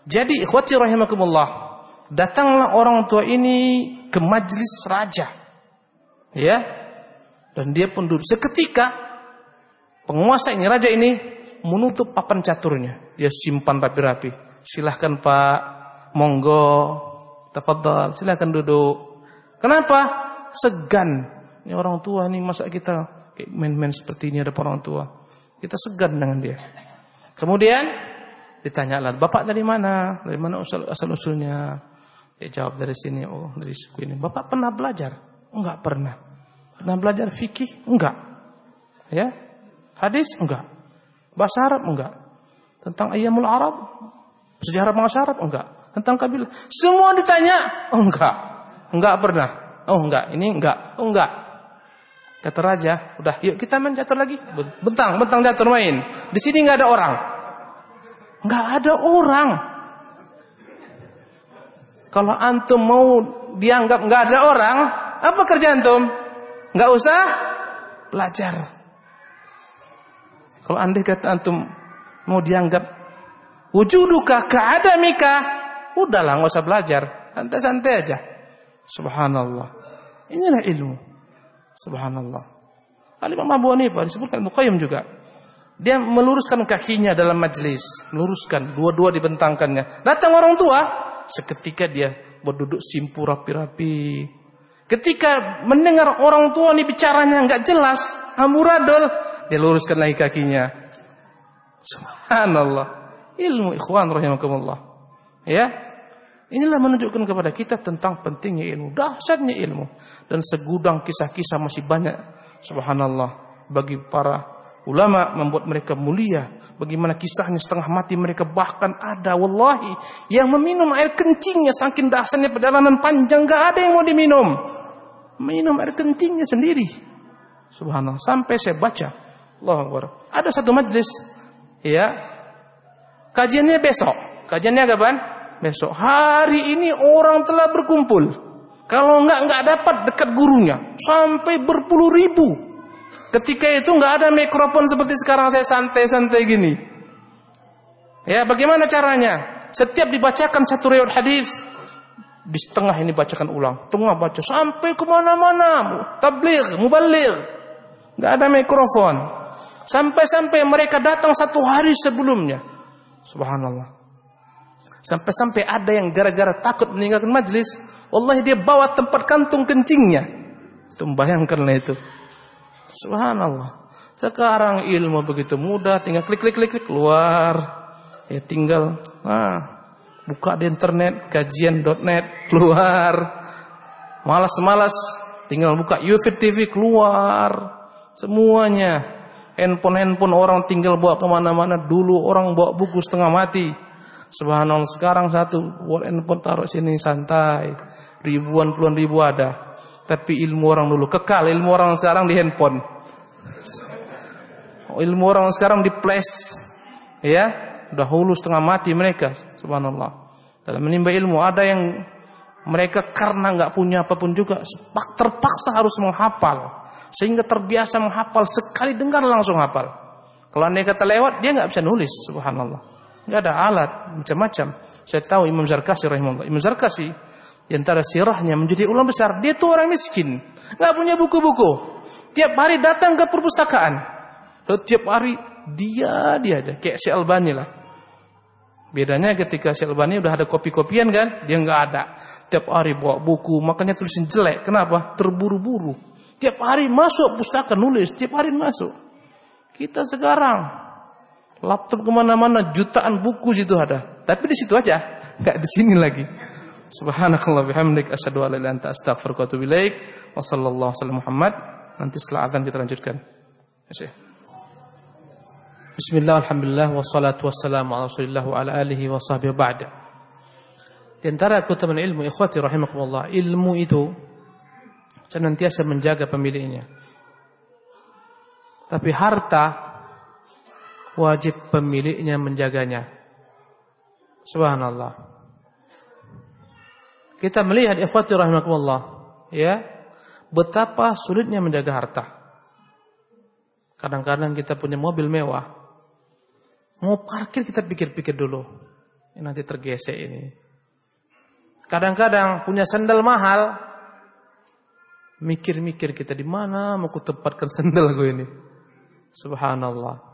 Jadi ikhwati rahimakumullah, datanglah orang tua ini ke majlis raja. Ya. Dan dia pun duduk. Seketika penguasa ini, raja ini menutup papan caturnya. Dia simpan rapi-rapi. Silahkan Pak, monggo, tafadhal, silahkan duduk. Kenapa? Segan. Ini orang tua nih, masa kita kayak main-main seperti ini ada orang tua. Kita segan dengan dia. Kemudian ditanyalah, Bapak dari mana? Dari mana asal-usulnya? Dia jawab dari sini. Oh, dari suku ini. Bapak pernah belajar? Enggak pernah. Pernah belajar fikih? Enggak. Ya? Hadis? Enggak. Bahasa Arab? Enggak. Tentang Ayyamul Arab? Sejarah bangsa Arab? Enggak. Tentang kabilah? Semua ditanya? Oh, enggak. Enggak pernah. Oh, enggak. Ini enggak. Oh, enggak. Kata raja, udah yuk kita main catur lagi. Bentang catur main. Di sini enggak ada orang. Enggak ada orang. Kalau antum mau dianggap enggak ada orang, apa kerja antum? Enggak usah belajar. Kalau andai kata antum mau dianggap wujuduka ka'adamika, udahlah enggak usah belajar. Santai-santai aja. Subhanallah. Inilah ilmu. Subhanallah. Al-Imam Abu Hanifah disebutkan Ibnu Qayyim juga. Dia meluruskan kakinya dalam majlis, meluruskan, dua-dua dibentangkannya. Datang orang tua, seketika dia berduduk simpu rapi-rapi. Ketika mendengar orang tua ini bicaranya enggak jelas, amburadul, dia luruskan lagi kakinya. Subhanallah. Ilmu ikhwan rahimakumullah. Ya. Inilah menunjukkan kepada kita tentang pentingnya ilmu, dahsyatnya ilmu, dan segudang kisah-kisah masih banyak. Subhanallah, bagi para ulama membuat mereka mulia. Bagaimana kisahnya setengah mati mereka, bahkan ada wallahi yang meminum air kencingnya saking dahsyatnya perjalanan panjang, enggak ada yang mau diminum. Minum air kencingnya sendiri. Subhanallah, sampai saya baca, Allahu Akbar. Ada satu majlis, ya. Kajiannya besok. Kajiannya kapan? Besok. Hari ini orang telah berkumpul. Kalau enggak dapat dekat gurunya. Sampai berpuluh ribu. Ketika itu enggak ada mikrofon seperti sekarang saya santai-santai gini. Ya, bagaimana caranya? Setiap dibacakan satu riwayat hadis, di setengah ini bacakan ulang. Tengah baca. Sampai kemana-mana. Tabligh, mubaligh. Enggak ada mikrofon. Sampai-sampai mereka datang satu hari sebelumnya. Subhanallah. Sampai-sampai ada yang gara-gara takut meninggalkan majlis, wallahi dia bawa tempat kantung kencingnya. Itu bayangkanlah itu. Subhanallah. Sekarang ilmu begitu mudah, tinggal klik keluar. Ya tinggal buka di internet kajian.net keluar. Malas-malas tinggal buka Yufid TV keluar. Semuanya. Handphone orang tinggal bawa kemana-mana. Dulu orang bawa buku setengah mati. Subhanallah, sekarang satu handphone taruh sini santai. Ribuan puluhan ribu ada. Tapi ilmu orang dulu kekal, ilmu orang sekarang di handphone. Ilmu orang sekarang di flash. Ya, dahulu setengah mati mereka. Subhanallah. Dalam menimba ilmu ada yang mereka karena enggak punya apapun juga terpaksa harus menghafal. Sehingga terbiasa menghafal, sekali dengar langsung hafal. Kalau andai kata lewat dia enggak bisa nulis. Subhanallah. Enggak ada alat, macam-macam. Saya tahu Imam Zarkashi rahimahullah. Imam Zarkashi di antara sirahnya menjadi ulama besar. Dia tuh orang miskin, enggak punya buku-buku. Tiap hari datang ke perpustakaan. Lalu tiap hari dia aja kayak Syekh Albani lah. Bedanya ketika Syekh Albani udah ada kopi-kopian kan, dia enggak ada. Tiap hari bawa buku, makanya tulisin jelek. Kenapa? Terburu-buru. Tiap hari masuk pustaka nulis, tiap hari masuk. Kita sekarang laptop kemana-mana, jutaan buku situ ada. Tapi di situ aja, enggak di sini lagi. Subhanakallah bihamdik, asyhadu an la ilaha illa anta, astaghfiruka wa atubu ilaik. Wa sallallahu alaihi Muhammad. Nanti setelah azan kita lanjutkan. Bismillah, alhamdulillah, wassalatu wassalamu ala Rasulillah wa ala alihi wa sahbihi ba'da. Di antara keutamaan ilmu, ikhwati rahimakumullah, ilmu itu senantiasa menjaga pemiliknya. Tapi harta wajib pemiliknya menjaganya. Subhanallah. Kita melihat ikhwati rahimakumullah, ya, betapa sulitnya menjaga harta. Kadang-kadang kita punya mobil mewah, mau parkir kita pikir-pikir dulu, ini nanti tergesek ini. Kadang-kadang punya sandal mahal, mikir-mikir kita di mana mau ku tempatkan sandal gue ini. Subhanallah.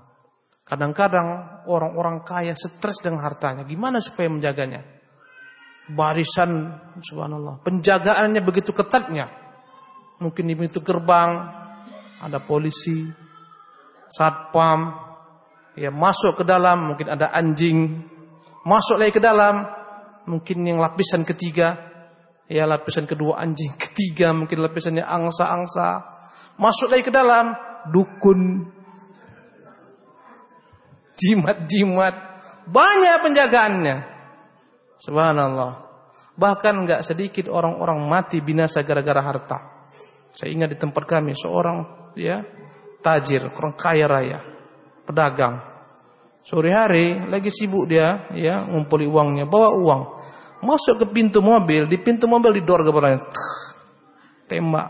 Kadang-kadang orang-orang kaya stres dengan hartanya. Gimana supaya menjaganya? Barisan, subhanallah, penjagaannya begitu ketatnya. Mungkin di pintu gerbang ada polisi, satpam, ya masuk ke dalam mungkin ada anjing, masuk lagi ke dalam mungkin yang lapisan ketiga, ya lapisan kedua anjing, ketiga mungkin lapisannya angsa-angsa, masuk lagi ke dalam dukun, jimat-jimat, banyak penjagaannya. Subhanallah. Bahkan enggak sedikit orang-orang mati binasa gara-gara harta. Saya ingat di tempat kami seorang ya tajir, orang kaya raya, pedagang. Sore hari lagi sibuk dia ya ngumpuli uangnya, bawa uang. Masuk ke pintu mobil, di pintu mobil didor kepalanya. Tembak,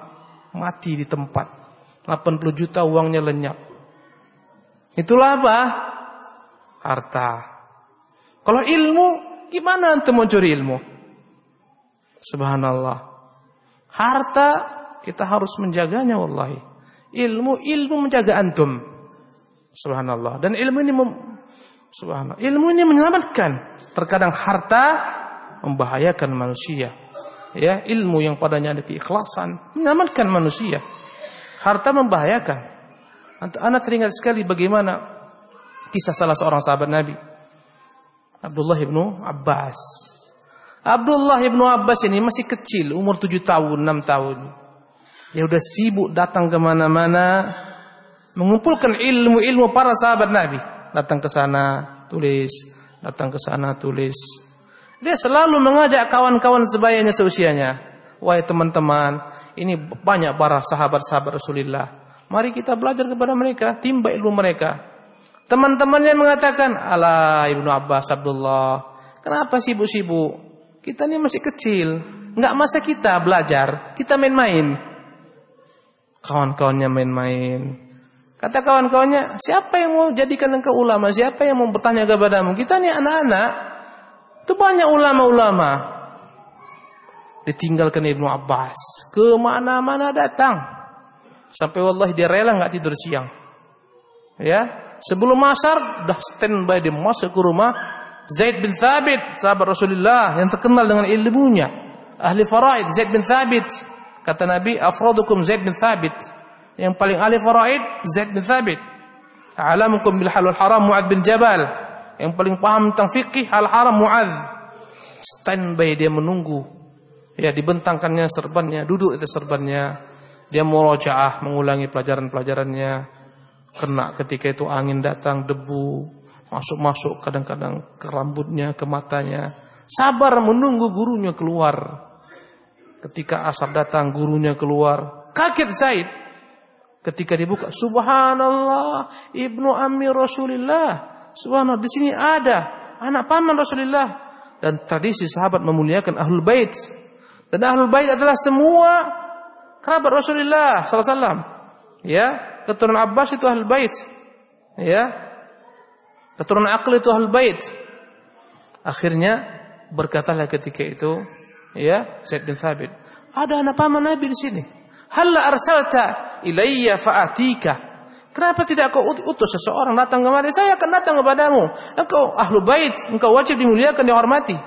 mati di tempat. 80 juta uangnya lenyap. Itulah apa? Harta. Kalau ilmu, gimana antum mau curi ilmu? Subhanallah. Harta kita harus menjaganya wallahi. Ilmu menjaga antum. Subhanallah. Dan ilmu ini subhanallah. Ilmu ini menyelamatkan. Terkadang harta membahayakan manusia. Ya, ilmu yang padanya ada keikhlasan menyelamatkan manusia. Harta membahayakan. Anak teringat sekali bagaimana kisah salah seorang sahabat Nabi, Abdullah ibnu Abbas. Abdullah ibnu Abbas ini masih kecil, umur 7 tahun, 6 tahun. Dia udah sibuk datang kemana-mana, mengumpulkan ilmu-ilmu para sahabat Nabi. Datang ke sana, tulis. Datang ke sana, tulis. Dia selalu mengajak kawan-kawan sebayanya seusianya. Wahai teman-teman, ini banyak para sahabat-sahabat Rasulullah. Mari kita belajar kepada mereka, timba ilmu mereka. Teman-temannya mengatakan, "Alah Ibnu Abbas, Abdullah, kenapa sibuk-sibuk? Kita ini masih kecil, enggak masa kita belajar, kita main-main." Kawan-kawannya main-main. Kata kawan-kawannya, "Siapa yang mau jadikan engkau ulama? Siapa yang mau bertanya kepadamu? Kita ini anak-anak. Itu banyak ulama-ulama." Ditinggalkan Ibnu Abbas, kemana-mana datang. Sampai wallahi dia rela enggak tidur siang. Ya, sebelum asar dah standby dia masuk ke rumah Zaid bin Thabit, sahabat Rasulullah yang terkenal dengan ilmunya, ahli faraid. Zaid bin Thabit, kata Nabi, afradukum Zaid bin Thabit, yang paling ahli faraid Zaid bin Thabit. A'lamukum bil halal haram Mu'adz bin Jabal, yang paling paham tentang fikih hal haram Mu'adz. Standby dia menunggu. Ya, dibentangkannya serbannya, duduk di serbannya. Dia murajaah, mengulangi pelajaran-pelajarannya. Kena ketika itu angin datang, debu masuk-masuk kadang-kadang ke rambutnya, ke matanya. Sabar menunggu gurunya keluar. Ketika asar datang, gurunya keluar. Kaget Zaid. Ketika dibuka, subhanallah, ibnu ammi Rasulullah. Subhanallah, di sini ada anak paman Rasulullah. Dan tradisi sahabat memuliakan ahlul bait. Dan ahlul bait adalah semua kerabat Rasulullah sallallahu alaihi wasallam. Ya, keturunan Abbas itu ahlul bait. Ya. Keturunan Aqil itu ahlul bait. Akhirnya berkatalah ketika itu, ya, Zaid bin Thabit, "Ada anak paman Nabi di sini. Halla arsalta ilayya fa'atika." Kenapa tidak kau utus seseorang datang kemari? Saya akan datang kepadamu. Engkau ahlul bait, engkau wajib dimuliakan, dihormati.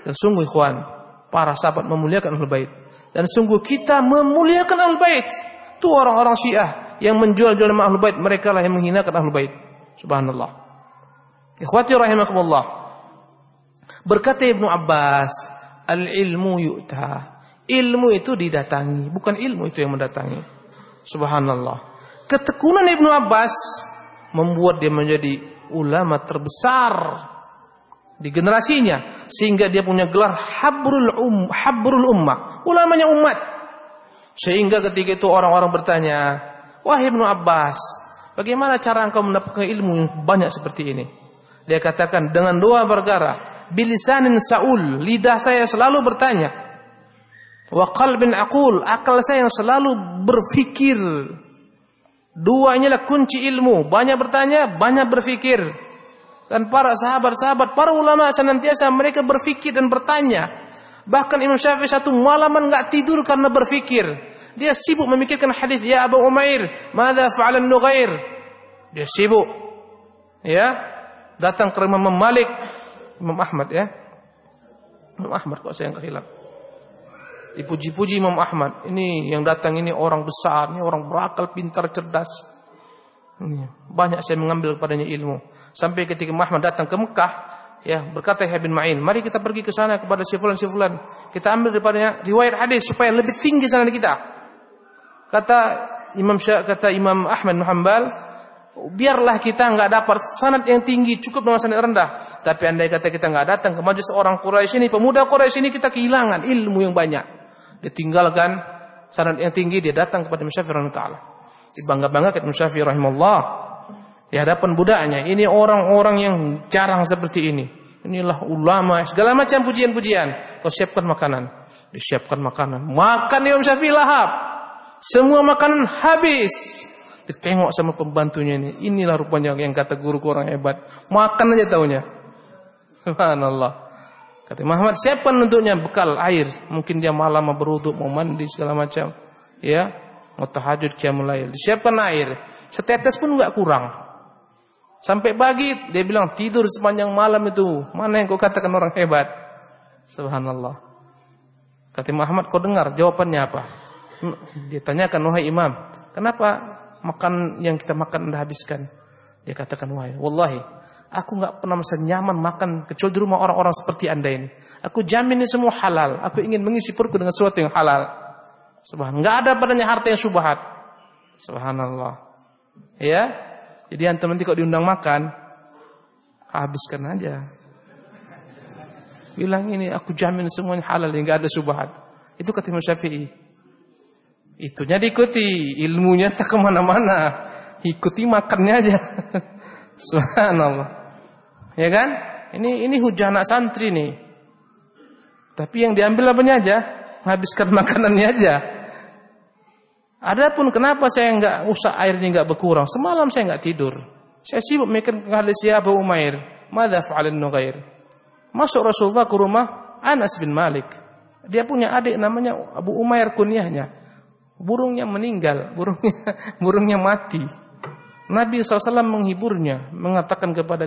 Dan sungguh ikhwan, para sahabat memuliakan ahlul bait. Dan sungguh kita memuliakan ahlul bait. Itu orang-orang Syiah yang menjual-jual nama ahlul bait, mereka lah yang menghinakan ahlul bait. Subhanallah. Ikhwati rahimakumullah. Berkata Ibnu Abbas, "Al-ilmu yu'ta." Ilmu itu didatangi, bukan ilmu itu yang mendatangi. Subhanallah. Ketekunan Ibnu Abbas membuat dia menjadi ulama terbesar di generasinya, sehingga dia punya gelar habrul ummah, ulamanya umat. Sehingga ketika itu orang-orang bertanya, "Wahai Ibnu Abbas, bagaimana cara engkau mendapatkan ilmu yang banyak seperti ini?" Dia katakan, dengan dua perkara. Bilisanin sa'ul, lidah saya selalu bertanya. Wa qalbin aqul, akal saya yang selalu berfikir. Dua inilah kunci ilmu, banyak bertanya, banyak berfikir. Dan para sahabat-sahabat, para ulama senantiasa mereka berfikir dan bertanya. Bahkan Imam Syafi'i satu malaman enggak tidur karena berfikir. Dia sibuk memikirkan hadis, "Ya Abu Umair, madza fa'ala an-Nughair?" Dia sibuk. Ya, datang ke Imam Malik, Imam Ahmad ya. Imam Ahmad kok saya enggak hilap. Dipuji-puji Imam Ahmad. Ini yang datang ini orang besar, ini orang berakal, pintar, cerdas. Ini banyak saya mengambil kepadanya ilmu. Sampai ketika Imam Ahmad datang ke Mekah, ya, berkata Yahya bin Ma'in, mari kita pergi ke sana kepada si fulan. Kita ambil daripadanya riwayat hadis supaya lebih tinggi sana dari kita. Kata Imam Ahmad bin Hanbal, biarlah kita enggak dapat sanad yang tinggi, cukup dengan sanad rendah. Tapi andai kata kita enggak datang ke majelis orang Quraisy ini, pemuda Quraisy ini, kita kehilangan ilmu yang banyak. Dia tinggalkan sanad yang tinggi, dia datang kepada Imam Syafi'i rahimahullah. Dibangga-banggakan Imam Syafi'i rahimahullah di hadapan budaknya. Ini orang-orang yang jarang seperti ini. Inilah ulama, segala macam pujian-pujian. Kau siapkan makanan. Disiapkan makanan. Makan Imam Syafi'i lahap. Semua makanan habis. Ditengok sama pembantunya ini. Inilah rupanya yang kata guru orang hebat. Makan aja taunya. Subhanallah. Kata Muhammad, siapkan untuknya bekal air. Mungkin dia malam mau berwudu, mau mandi segala macam. Ya, mau tahajud, qiyamul lail. Disiapkan air. Setetes pun enggak kurang. Sampai pagi dia bilang tidur sepanjang malam itu. Mana yang kau katakan orang hebat? Subhanallah. Kata Muhammad, kau dengar jawabannya apa? Dia tanyakan, wahai imam, kenapa makan yang kita makan Anda habiskan? Dia katakan, wallahi, aku enggak pernah merasa nyaman makan kecuali di rumah orang-orang seperti Anda ini. Aku jamin ini semua halal. Aku ingin mengisi perutku dengan sesuatu yang halal. Subhanallah. Enggak ada padanya harta yang syubhat. Subhanallah. Ya. Jadi antum nanti kalau diundang makan, habiskan aja. Bilang ini aku jamin semuanya halal, enggak ada syubhat. Itu kata Imam Syafi'i. Itunya diikuti, ilmunya tak kemana-mana. Ikuti makannya aja. Subhanallah. Ya kan? Ini hujah anak santri nih. Tapi yang diambil apanya aja? Menghabiskan makanannya aja. Adapun kenapa saya enggak usah airnya enggak berkurang? Semalam saya enggak tidur. Saya sibuk mikir hadis Abu Umair. Madza fa'ala Nughair? Masuk Rasulullah ke rumah Anas bin Malik. Dia punya adik namanya Abu Umair kunyahnya. Burungnya meninggal, burungnya mati. Nabi SAW menghiburnya, mengatakan kepada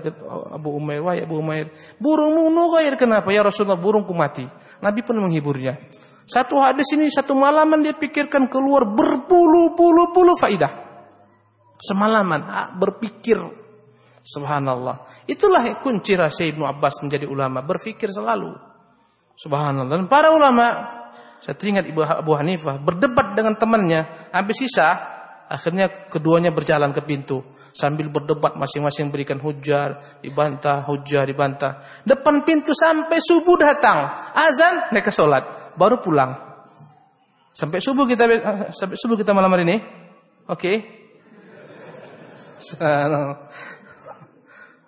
Abu Umair, wahai Abu Umair, burungmu Nughair kenapa? Ya Rasulullah, burungku mati. Nabi pun menghiburnya. Satu hadis ini, satu malaman dia pikirkan keluar berpuluh-puluh faidah. Semalaman berpikir. Subhanallah. Itulah kunci rahasia Ibnu Abbas menjadi ulama, berpikir selalu. Subhanallah. Dan para ulama, saya teringat Ibu Abu Hanifah berdebat dengan temannya, habis sisa, akhirnya keduanya berjalan ke pintu sambil berdebat, masing-masing berikan hujah, dibantah, hujah, dibantah. Depan pintu sampai subuh datang, azan mereka sholat, baru pulang. Sampai subuh kita malam hari ini, oke?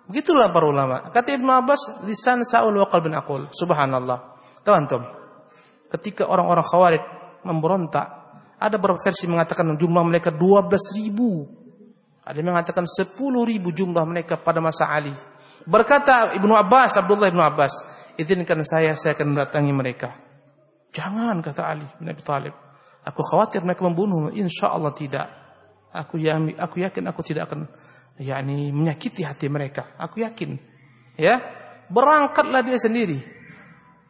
Begitulah para ulama. Kata Ibnu Abbas, lisan sa'ul wa qalbun aqul. Subhanallah. Teman-teman, ketika orang-orang Khawarij memberontak, ada beberapa versi mengatakan jumlah mereka 12.000. Ada yang mengatakan 10.000 jumlah mereka pada masa Ali. Berkata Abdullah Ibnu Abbas, izinkan saya akan mendatangi mereka. Jangan, kata Ali bin Abi Thalib. Aku khawatir mereka membunuh. InsyaAllah tidak. Aku yakin aku tidak akan menyakiti hati mereka. Aku yakin. Ya, berangkatlah dia sendiri.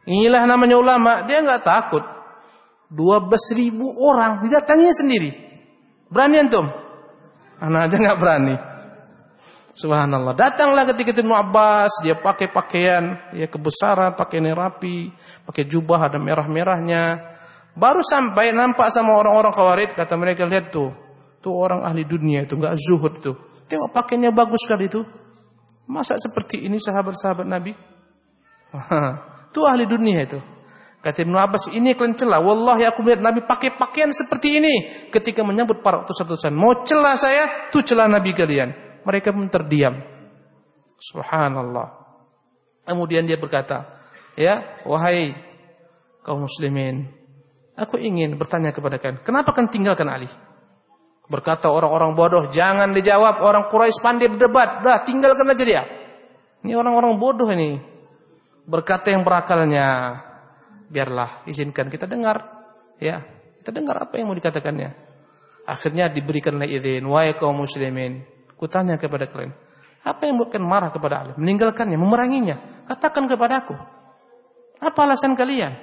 Inilah namanya ulama, dia enggak takut. 12.000 orang didatanginya sendiri. Berani antum? Anak aja enggak berani. Subhanallah. Datanglah ketika itu Ibnu Abbas, dia pakai pakaian ya kebesaran, pakaian rapi, pakai jubah ada merah-merahnya. Baru sampai nampak sama orang-orang Khawarij, kata mereka, lihat tuh orang ahli dunia itu, enggak zuhud tuh. Tengok pakaiannya bagus sekali itu. Masa seperti ini sahabat-sahabat Nabi? Itu ahli dunia itu. Kata Ibnu Abbas, ini kalian celah. Wallahi aku melihat Nabi pakai pakaian seperti ini ketika menyambut para utusan-utusan. Mau celah saya, tuh celah Nabi kalian. Mereka pun terdiam. Subhanallah. Kemudian dia berkata, ya, wahai kaum muslimin, aku ingin bertanya kepada kalian, kenapa kalian tinggalkan Ali? Berkata orang-orang bodoh, jangan dijawab. Orang Quraisy pandai berdebat. Dah, tinggalkan aja dia. Ini orang-orang bodoh ini. Berkata yang berakalnya, biarlah, izinkan kita dengar. Ya, kita dengar apa yang mau dikatakannya. Akhirnya diberikanlah izin. Wahai kaum muslimin, kutanya kepada kalian, Apa yang bukan marah kepada Ali? Meninggalkannya, memeranginya. Katakan kepadaku. Apa alasan kalian?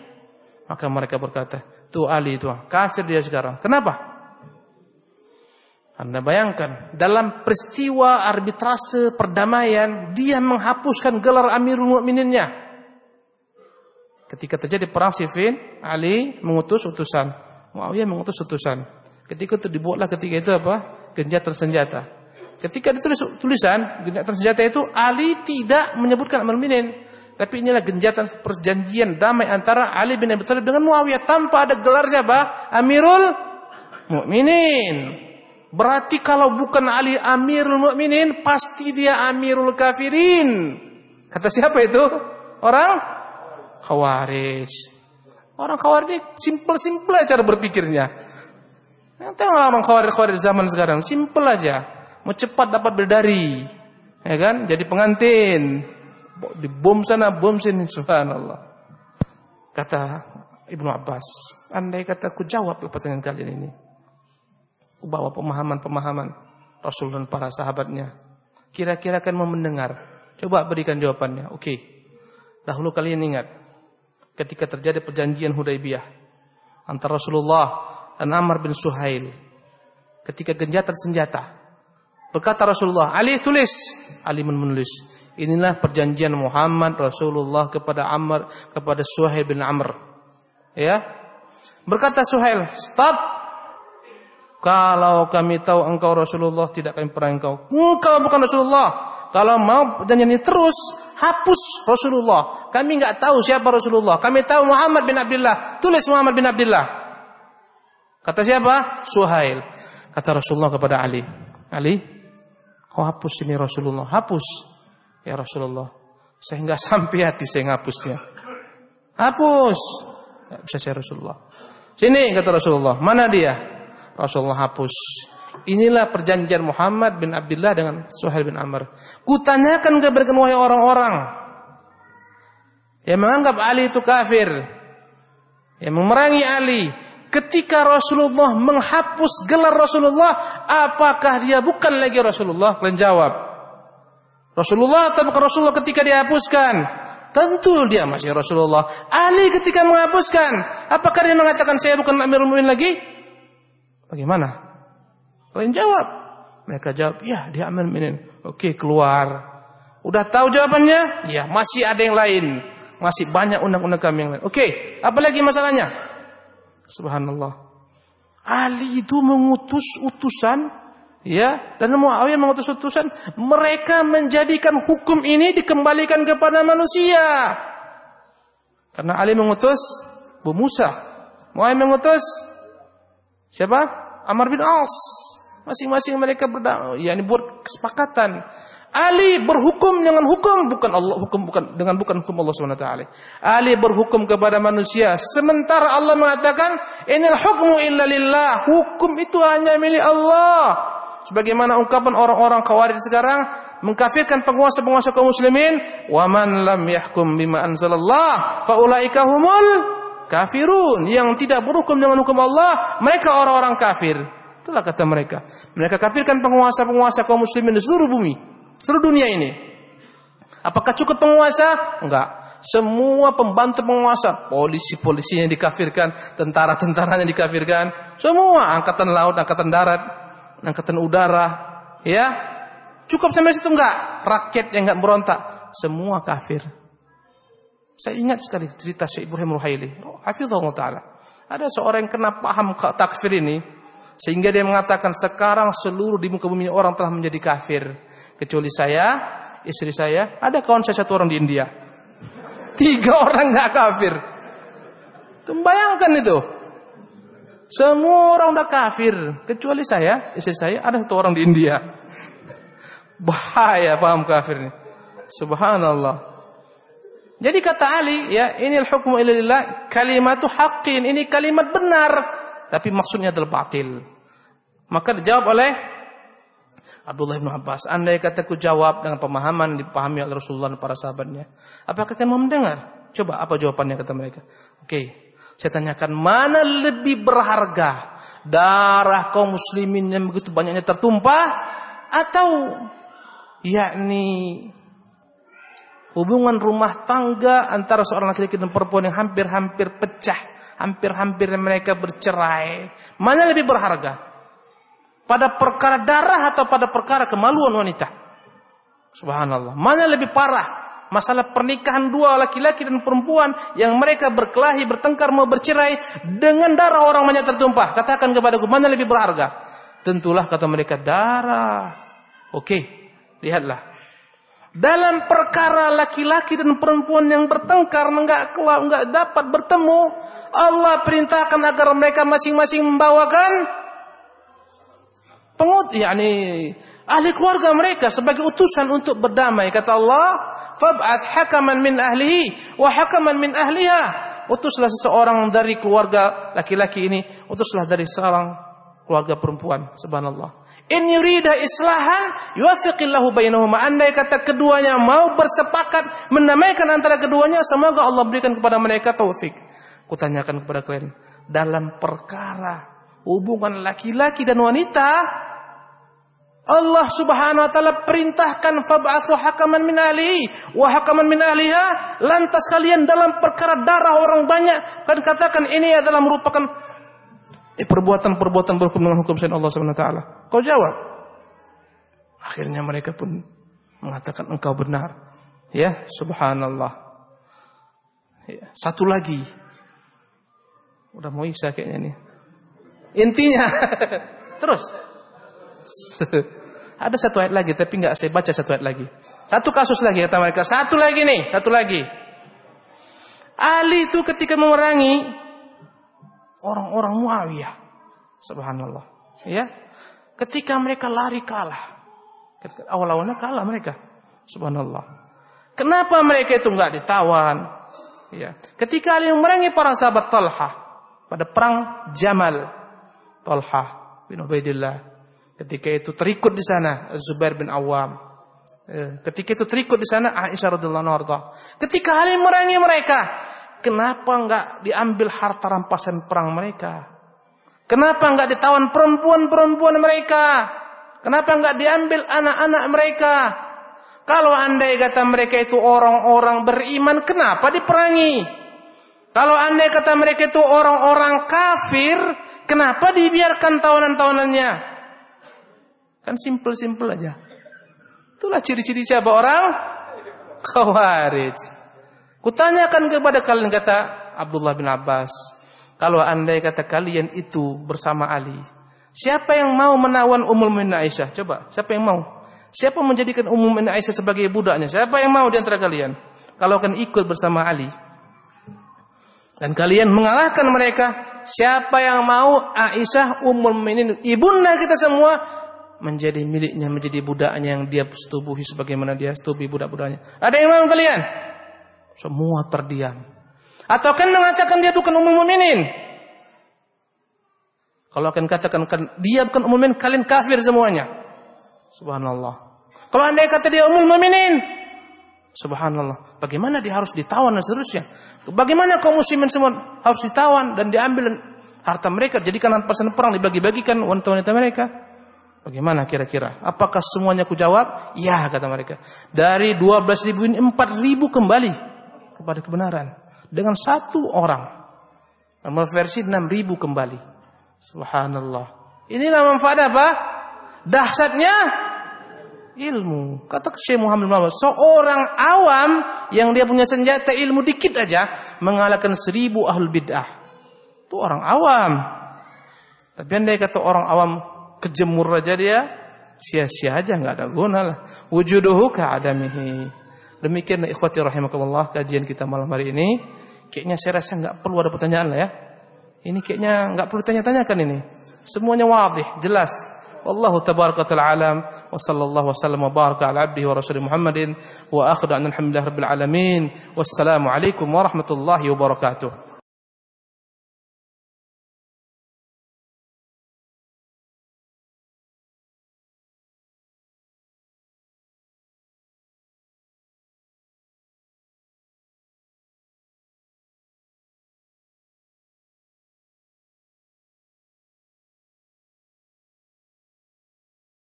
Maka mereka berkata, tuh Ali itu kafir dia sekarang. Kenapa? Anda bayangkan, dalam peristiwa arbitrase perdamaian, dia menghapuskan gelar Amirul Mukmininnya. Ketika terjadi perang Siffin, Ali mengutus utusan, Muawiyah mengutus utusan. Ketika itu dibuatlah ketika itu apa? Genjatan senjata. Ketika ditulis tulisan genjatan senjata itu, Ali tidak menyebutkan Amirul Mukminin, tapi inilah genjatan perjanjian damai antara Ali bin Abi Thalib dengan Muawiyah tanpa ada gelar siapa? Amirul Mukminin. Berarti kalau bukan Ali Amirul Mukminin, pasti dia Amirul Kafirin. Kata siapa itu? Orang Khawarij. Orang Khawarij simple-simple cara berpikirnya. Tengoklah orang Khawarij zaman sekarang, simple aja. Mau cepat dapat berdari, ya kan? Jadi pengantin. Dibom sana, bom sini, subhanallah. Kata Ibnu Abbas, andai kata aku jawab pertanyaan kalian ini, bawa pemahaman-pemahaman Rasul dan para sahabatnya, kira-kira kan mau mendengar. Coba berikan jawabannya. Oke. Dahulu kalian ingat ketika terjadi perjanjian Hudaybiyah antara Rasulullah dan Amr bin Suhail, ketika genjatan senjata, berkata Rasulullah, Ali tulis. Ali menulis, inilah perjanjian Muhammad Rasulullah kepada Amr, kepada Suhail bin Amr. Ya. Berkata Suhail, stop. Kalau kami tahu engkau Rasulullah, tidak kami perang engkau. Engkau bukan Rasulullah. Kalau mau perjanjian ini terus, hapus Rasulullah. Kami enggak tahu siapa Rasulullah. Kami tahu Muhammad bin Abdullah. Tulis Muhammad bin Abdullah. Kata siapa? Suhail. Kata Rasulullah kepada Ali, Ali, kau hapus ini Rasulullah. Hapus. Ya Rasulullah, saya enggak sampai hati saya ngapusnya. Hapus. Enggak bisa saya Rasulullah. Sini kata Rasulullah. Mana dia? Rasulullah hapus. Inilah perjanjian Muhammad bin Abdullah dengan Suhail bin Amr. Kutanyakan kepada wahai orang-orang yang menganggap Ali itu kafir, yang memerangi Ali, ketika Rasulullah menghapus gelar Rasulullah, apakah dia bukan lagi Rasulullah? Kalian jawab. Rasulullah atau bukan Rasulullah ketika dihapuskan? Tentu dia masih Rasulullah. Ali ketika menghapuskan, apakah dia mengatakan saya bukan Amirul Mukminin lagi? Bagaimana? Kalian jawab. Mereka jawab, ya dia Amirul Mukminin. Oke, keluar. Udah tahu jawabannya? Ya, masih ada yang lain. Masih banyak undang-undang kami yang lain. Oke, apa lagi masalahnya? Subhanallah. Ali itu mengutus utusan, ya, dan Muawiyah mengutus utusan. Mereka menjadikan hukum ini dikembalikan kepada manusia. Karena Ali mengutus Abu Musa, Muawiyah mengutus siapa? Amr bin As. Masing-masing mereka buat kesepakatan. Ali berhukum dengan hukum bukan Allah, bukan hukum Allah Subhanahu wa taala. Ali berhukum kepada manusia, sementara Allah mengatakan inil hukmu illa lillah. Hukum itu hanya milik Allah. Sebagaimana ungkapan orang-orang Khawarij sekarang mengkafirkan penguasa-penguasa kaum muslimin, wa man lam yahkum bima anzalallah fa ulaika humul kafirun. Yang tidak berhukum dengan hukum Allah, mereka orang-orang kafir. Itulah kata mereka. Mereka kafirkan penguasa-penguasa kaum muslimin di seluruh bumi, seluruh dunia ini. Apakah cukup penguasa? Enggak. Semua pembantu penguasa, polisi-polisinya dikafirkan, tentara-tentaranya dikafirkan, semua angkatan laut, angkatan darat, angkatan udara, ya. Cukup sampai situ enggak? Rakyat yang enggak berontak, semua kafir. Saya ingat sekali cerita Syekh Ibrahim Ruhaili, hafizahullah taala. Ada seorang yang kena paham takfir ini, sehingga dia mengatakan sekarang seluruh di muka bumi orang telah menjadi kafir, kecuali saya, istri saya, ada kawan saya satu orang di India. 3 orang enggak kafir. Bayangkan itu. Semua orang udah kafir, kecuali saya, istri saya, ada satu orang di India. Bahaya paham kafir ini. Subhanallah. Jadi kata Ali, ya, inil hukmu illa lillah, kalimatu haqqin, ini kalimat benar, tapi maksudnya adalah batil. Maka dijawab oleh Abdullah bin Abbas, andai kataku jawab dengan pemahaman dipahami oleh Rasulullah dan para sahabatnya, apakah kalian mau mendengar? Coba apa jawabannya kata mereka. Oke, saya tanyakan, mana lebih berharga, darah kaum muslimin yang begitu banyaknya tertumpah, atau yakni hubungan rumah tangga antara seorang laki-laki dan perempuan yang hampir-hampir pecah, hampir-hampir mereka bercerai. Mana lebih berharga? Pada perkara darah atau pada perkara kemaluan wanita? Subhanallah. Mana lebih parah? Masalah pernikahan dua laki-laki dan perempuan yang mereka berkelahi, bertengkar, mau bercerai dengan darah orang banyak tertumpah. Katakan kepadaku, mana lebih berharga? Tentulah kata mereka darah. Oke, lihatlah. Dalam perkara laki-laki dan perempuan yang bertengkar, enggak dapat bertemu, Allah perintahkan agar mereka masing-masing membawakan ahli keluarga mereka sebagai utusan untuk berdamai. Kata Allah, fab'ath hakaman min ahlihi wa hakaman min ahliha. Utuslah seseorang dari keluarga laki-laki ini, utuslah dari seorang keluarga perempuan. Subhanallah. In yurida islahan yuwaffiqillahu bainahuma. Andai kata keduanya mau bersepakat mendamaikan antara keduanya, semoga Allah berikan kepada mereka taufik. Kutanyakan kepada kalian, dalam perkara hubungan laki-laki dan wanita, Allah Subhanahu wa taala perintahkan fab'athu hakaman min ahlihi wa hakaman min ahliha. Lantas kalian dalam perkara darah orang banyak kan katakan ini adalah merupakan perbuatan-perbuatan berhukum dengan hukum selain Allah Subhanahu wa taala. Kau jawab. Akhirnya mereka pun mengatakan engkau benar. Ya, subhanallah. Ya, satu lagi. Udah mau isya kayaknya nih. Intinya terus ada satu ayat lagi, tapi enggak saya baca satu ayat lagi. Satu kasus lagi kata mereka. Satu lagi. Ali itu ketika memerangi orang-orang Muawiyah, subhanallah, ya. Ketika mereka lari kalah, awal-awalnya kalah mereka, subhanallah. Kenapa mereka itu enggak ditawan? Ya. Ketika Ali memerangi para sahabat Talha pada perang Jamal, Talha bin Ubaidillah. Ketika itu terikut di sana Zubair bin Awam. Ketika itu terikut di sana Aisyah radhiyallahu anha. Ketika Ali memerangi mereka, kenapa enggak diambil harta rampasan perang mereka? Kenapa enggak ditawan perempuan-perempuan mereka? Kenapa enggak diambil anak-anak mereka? Kalau andai kata mereka itu orang-orang beriman, kenapa diperangi? Kalau andai kata mereka itu orang-orang kafir, kenapa dibiarkan tawanan-tawanannya? Kan simple aja. Itulah ciri-ciri siapa orang Khawarij. Kutanyakan kepada kalian, kata Abdullah bin Abbas, kalau andai kata kalian itu bersama Ali, siapa yang mau menawan Ummul Mukminin Aisyah? Coba, siapa yang mau? Siapa menjadikan Ummul Mukminin Aisyah sebagai budaknya? Siapa yang mau di antara kalian? Kalau akan ikut bersama Ali dan kalian mengalahkan mereka, siapa yang mau Aisyah Ummul Mukminin, ibunda kita semua, menjadi miliknya, menjadi budaknya yang dia setubuhi sebagaimana dia setubuhi budak-budaknya? Ada yang mau kalian? Semua terdiam. Atau kan mengatakan dia bukan Ummul Mukminin? Kalau akan katakan dia bukan Ummul Mukminin, kalian kafir semuanya. Subhanallah. Kalau andai kata dia Ummul Mukminin, subhanallah, bagaimana dia harus ditawan dan seterusnya? Bagaimana kaum muslimin semua harus ditawan dan diambil harta mereka, jadikan rampasan perang, dibagi-bagikan wanita-wanita mereka? Bagaimana kira-kira? Apakah semuanya ku jawab? Ya, kata mereka. Dari 12.000 ini 4.000 kembali kepada kebenaran dengan satu orang. Nomor versi 6.000 kembali. Subhanallah. Inilah manfaat apa? Dahsyatnya ilmu. Kata Syekh Muhammad bin Abdul Wahhab, seorang awam yang dia punya senjata ilmu dikit aja mengalahkan 1.000 ahlul bid'ah. Itu orang awam. Tapi andai kata orang awam kejemur aja dia, sia-sia aja, enggak ada guna lah. Wujuduhu ka'adamihi. Demikian ikhwati rahimakumullah kajian kita malam hari ini. Kayaknya saya rasa enggak perlu ada pertanyaan lah ya. Ini kayaknya enggak perlu tanya-tanyakan ini. Semuanya wadih, jelas. Wallahu tabaraka ta'ala alam wa sallallahu wasallam wa baraka ala abdihi wa rasulih Muhammadin wa akhiru alhamdulillahi rabbil alamin. Wassalamu alaikum warahmatullahi wabarakatuh.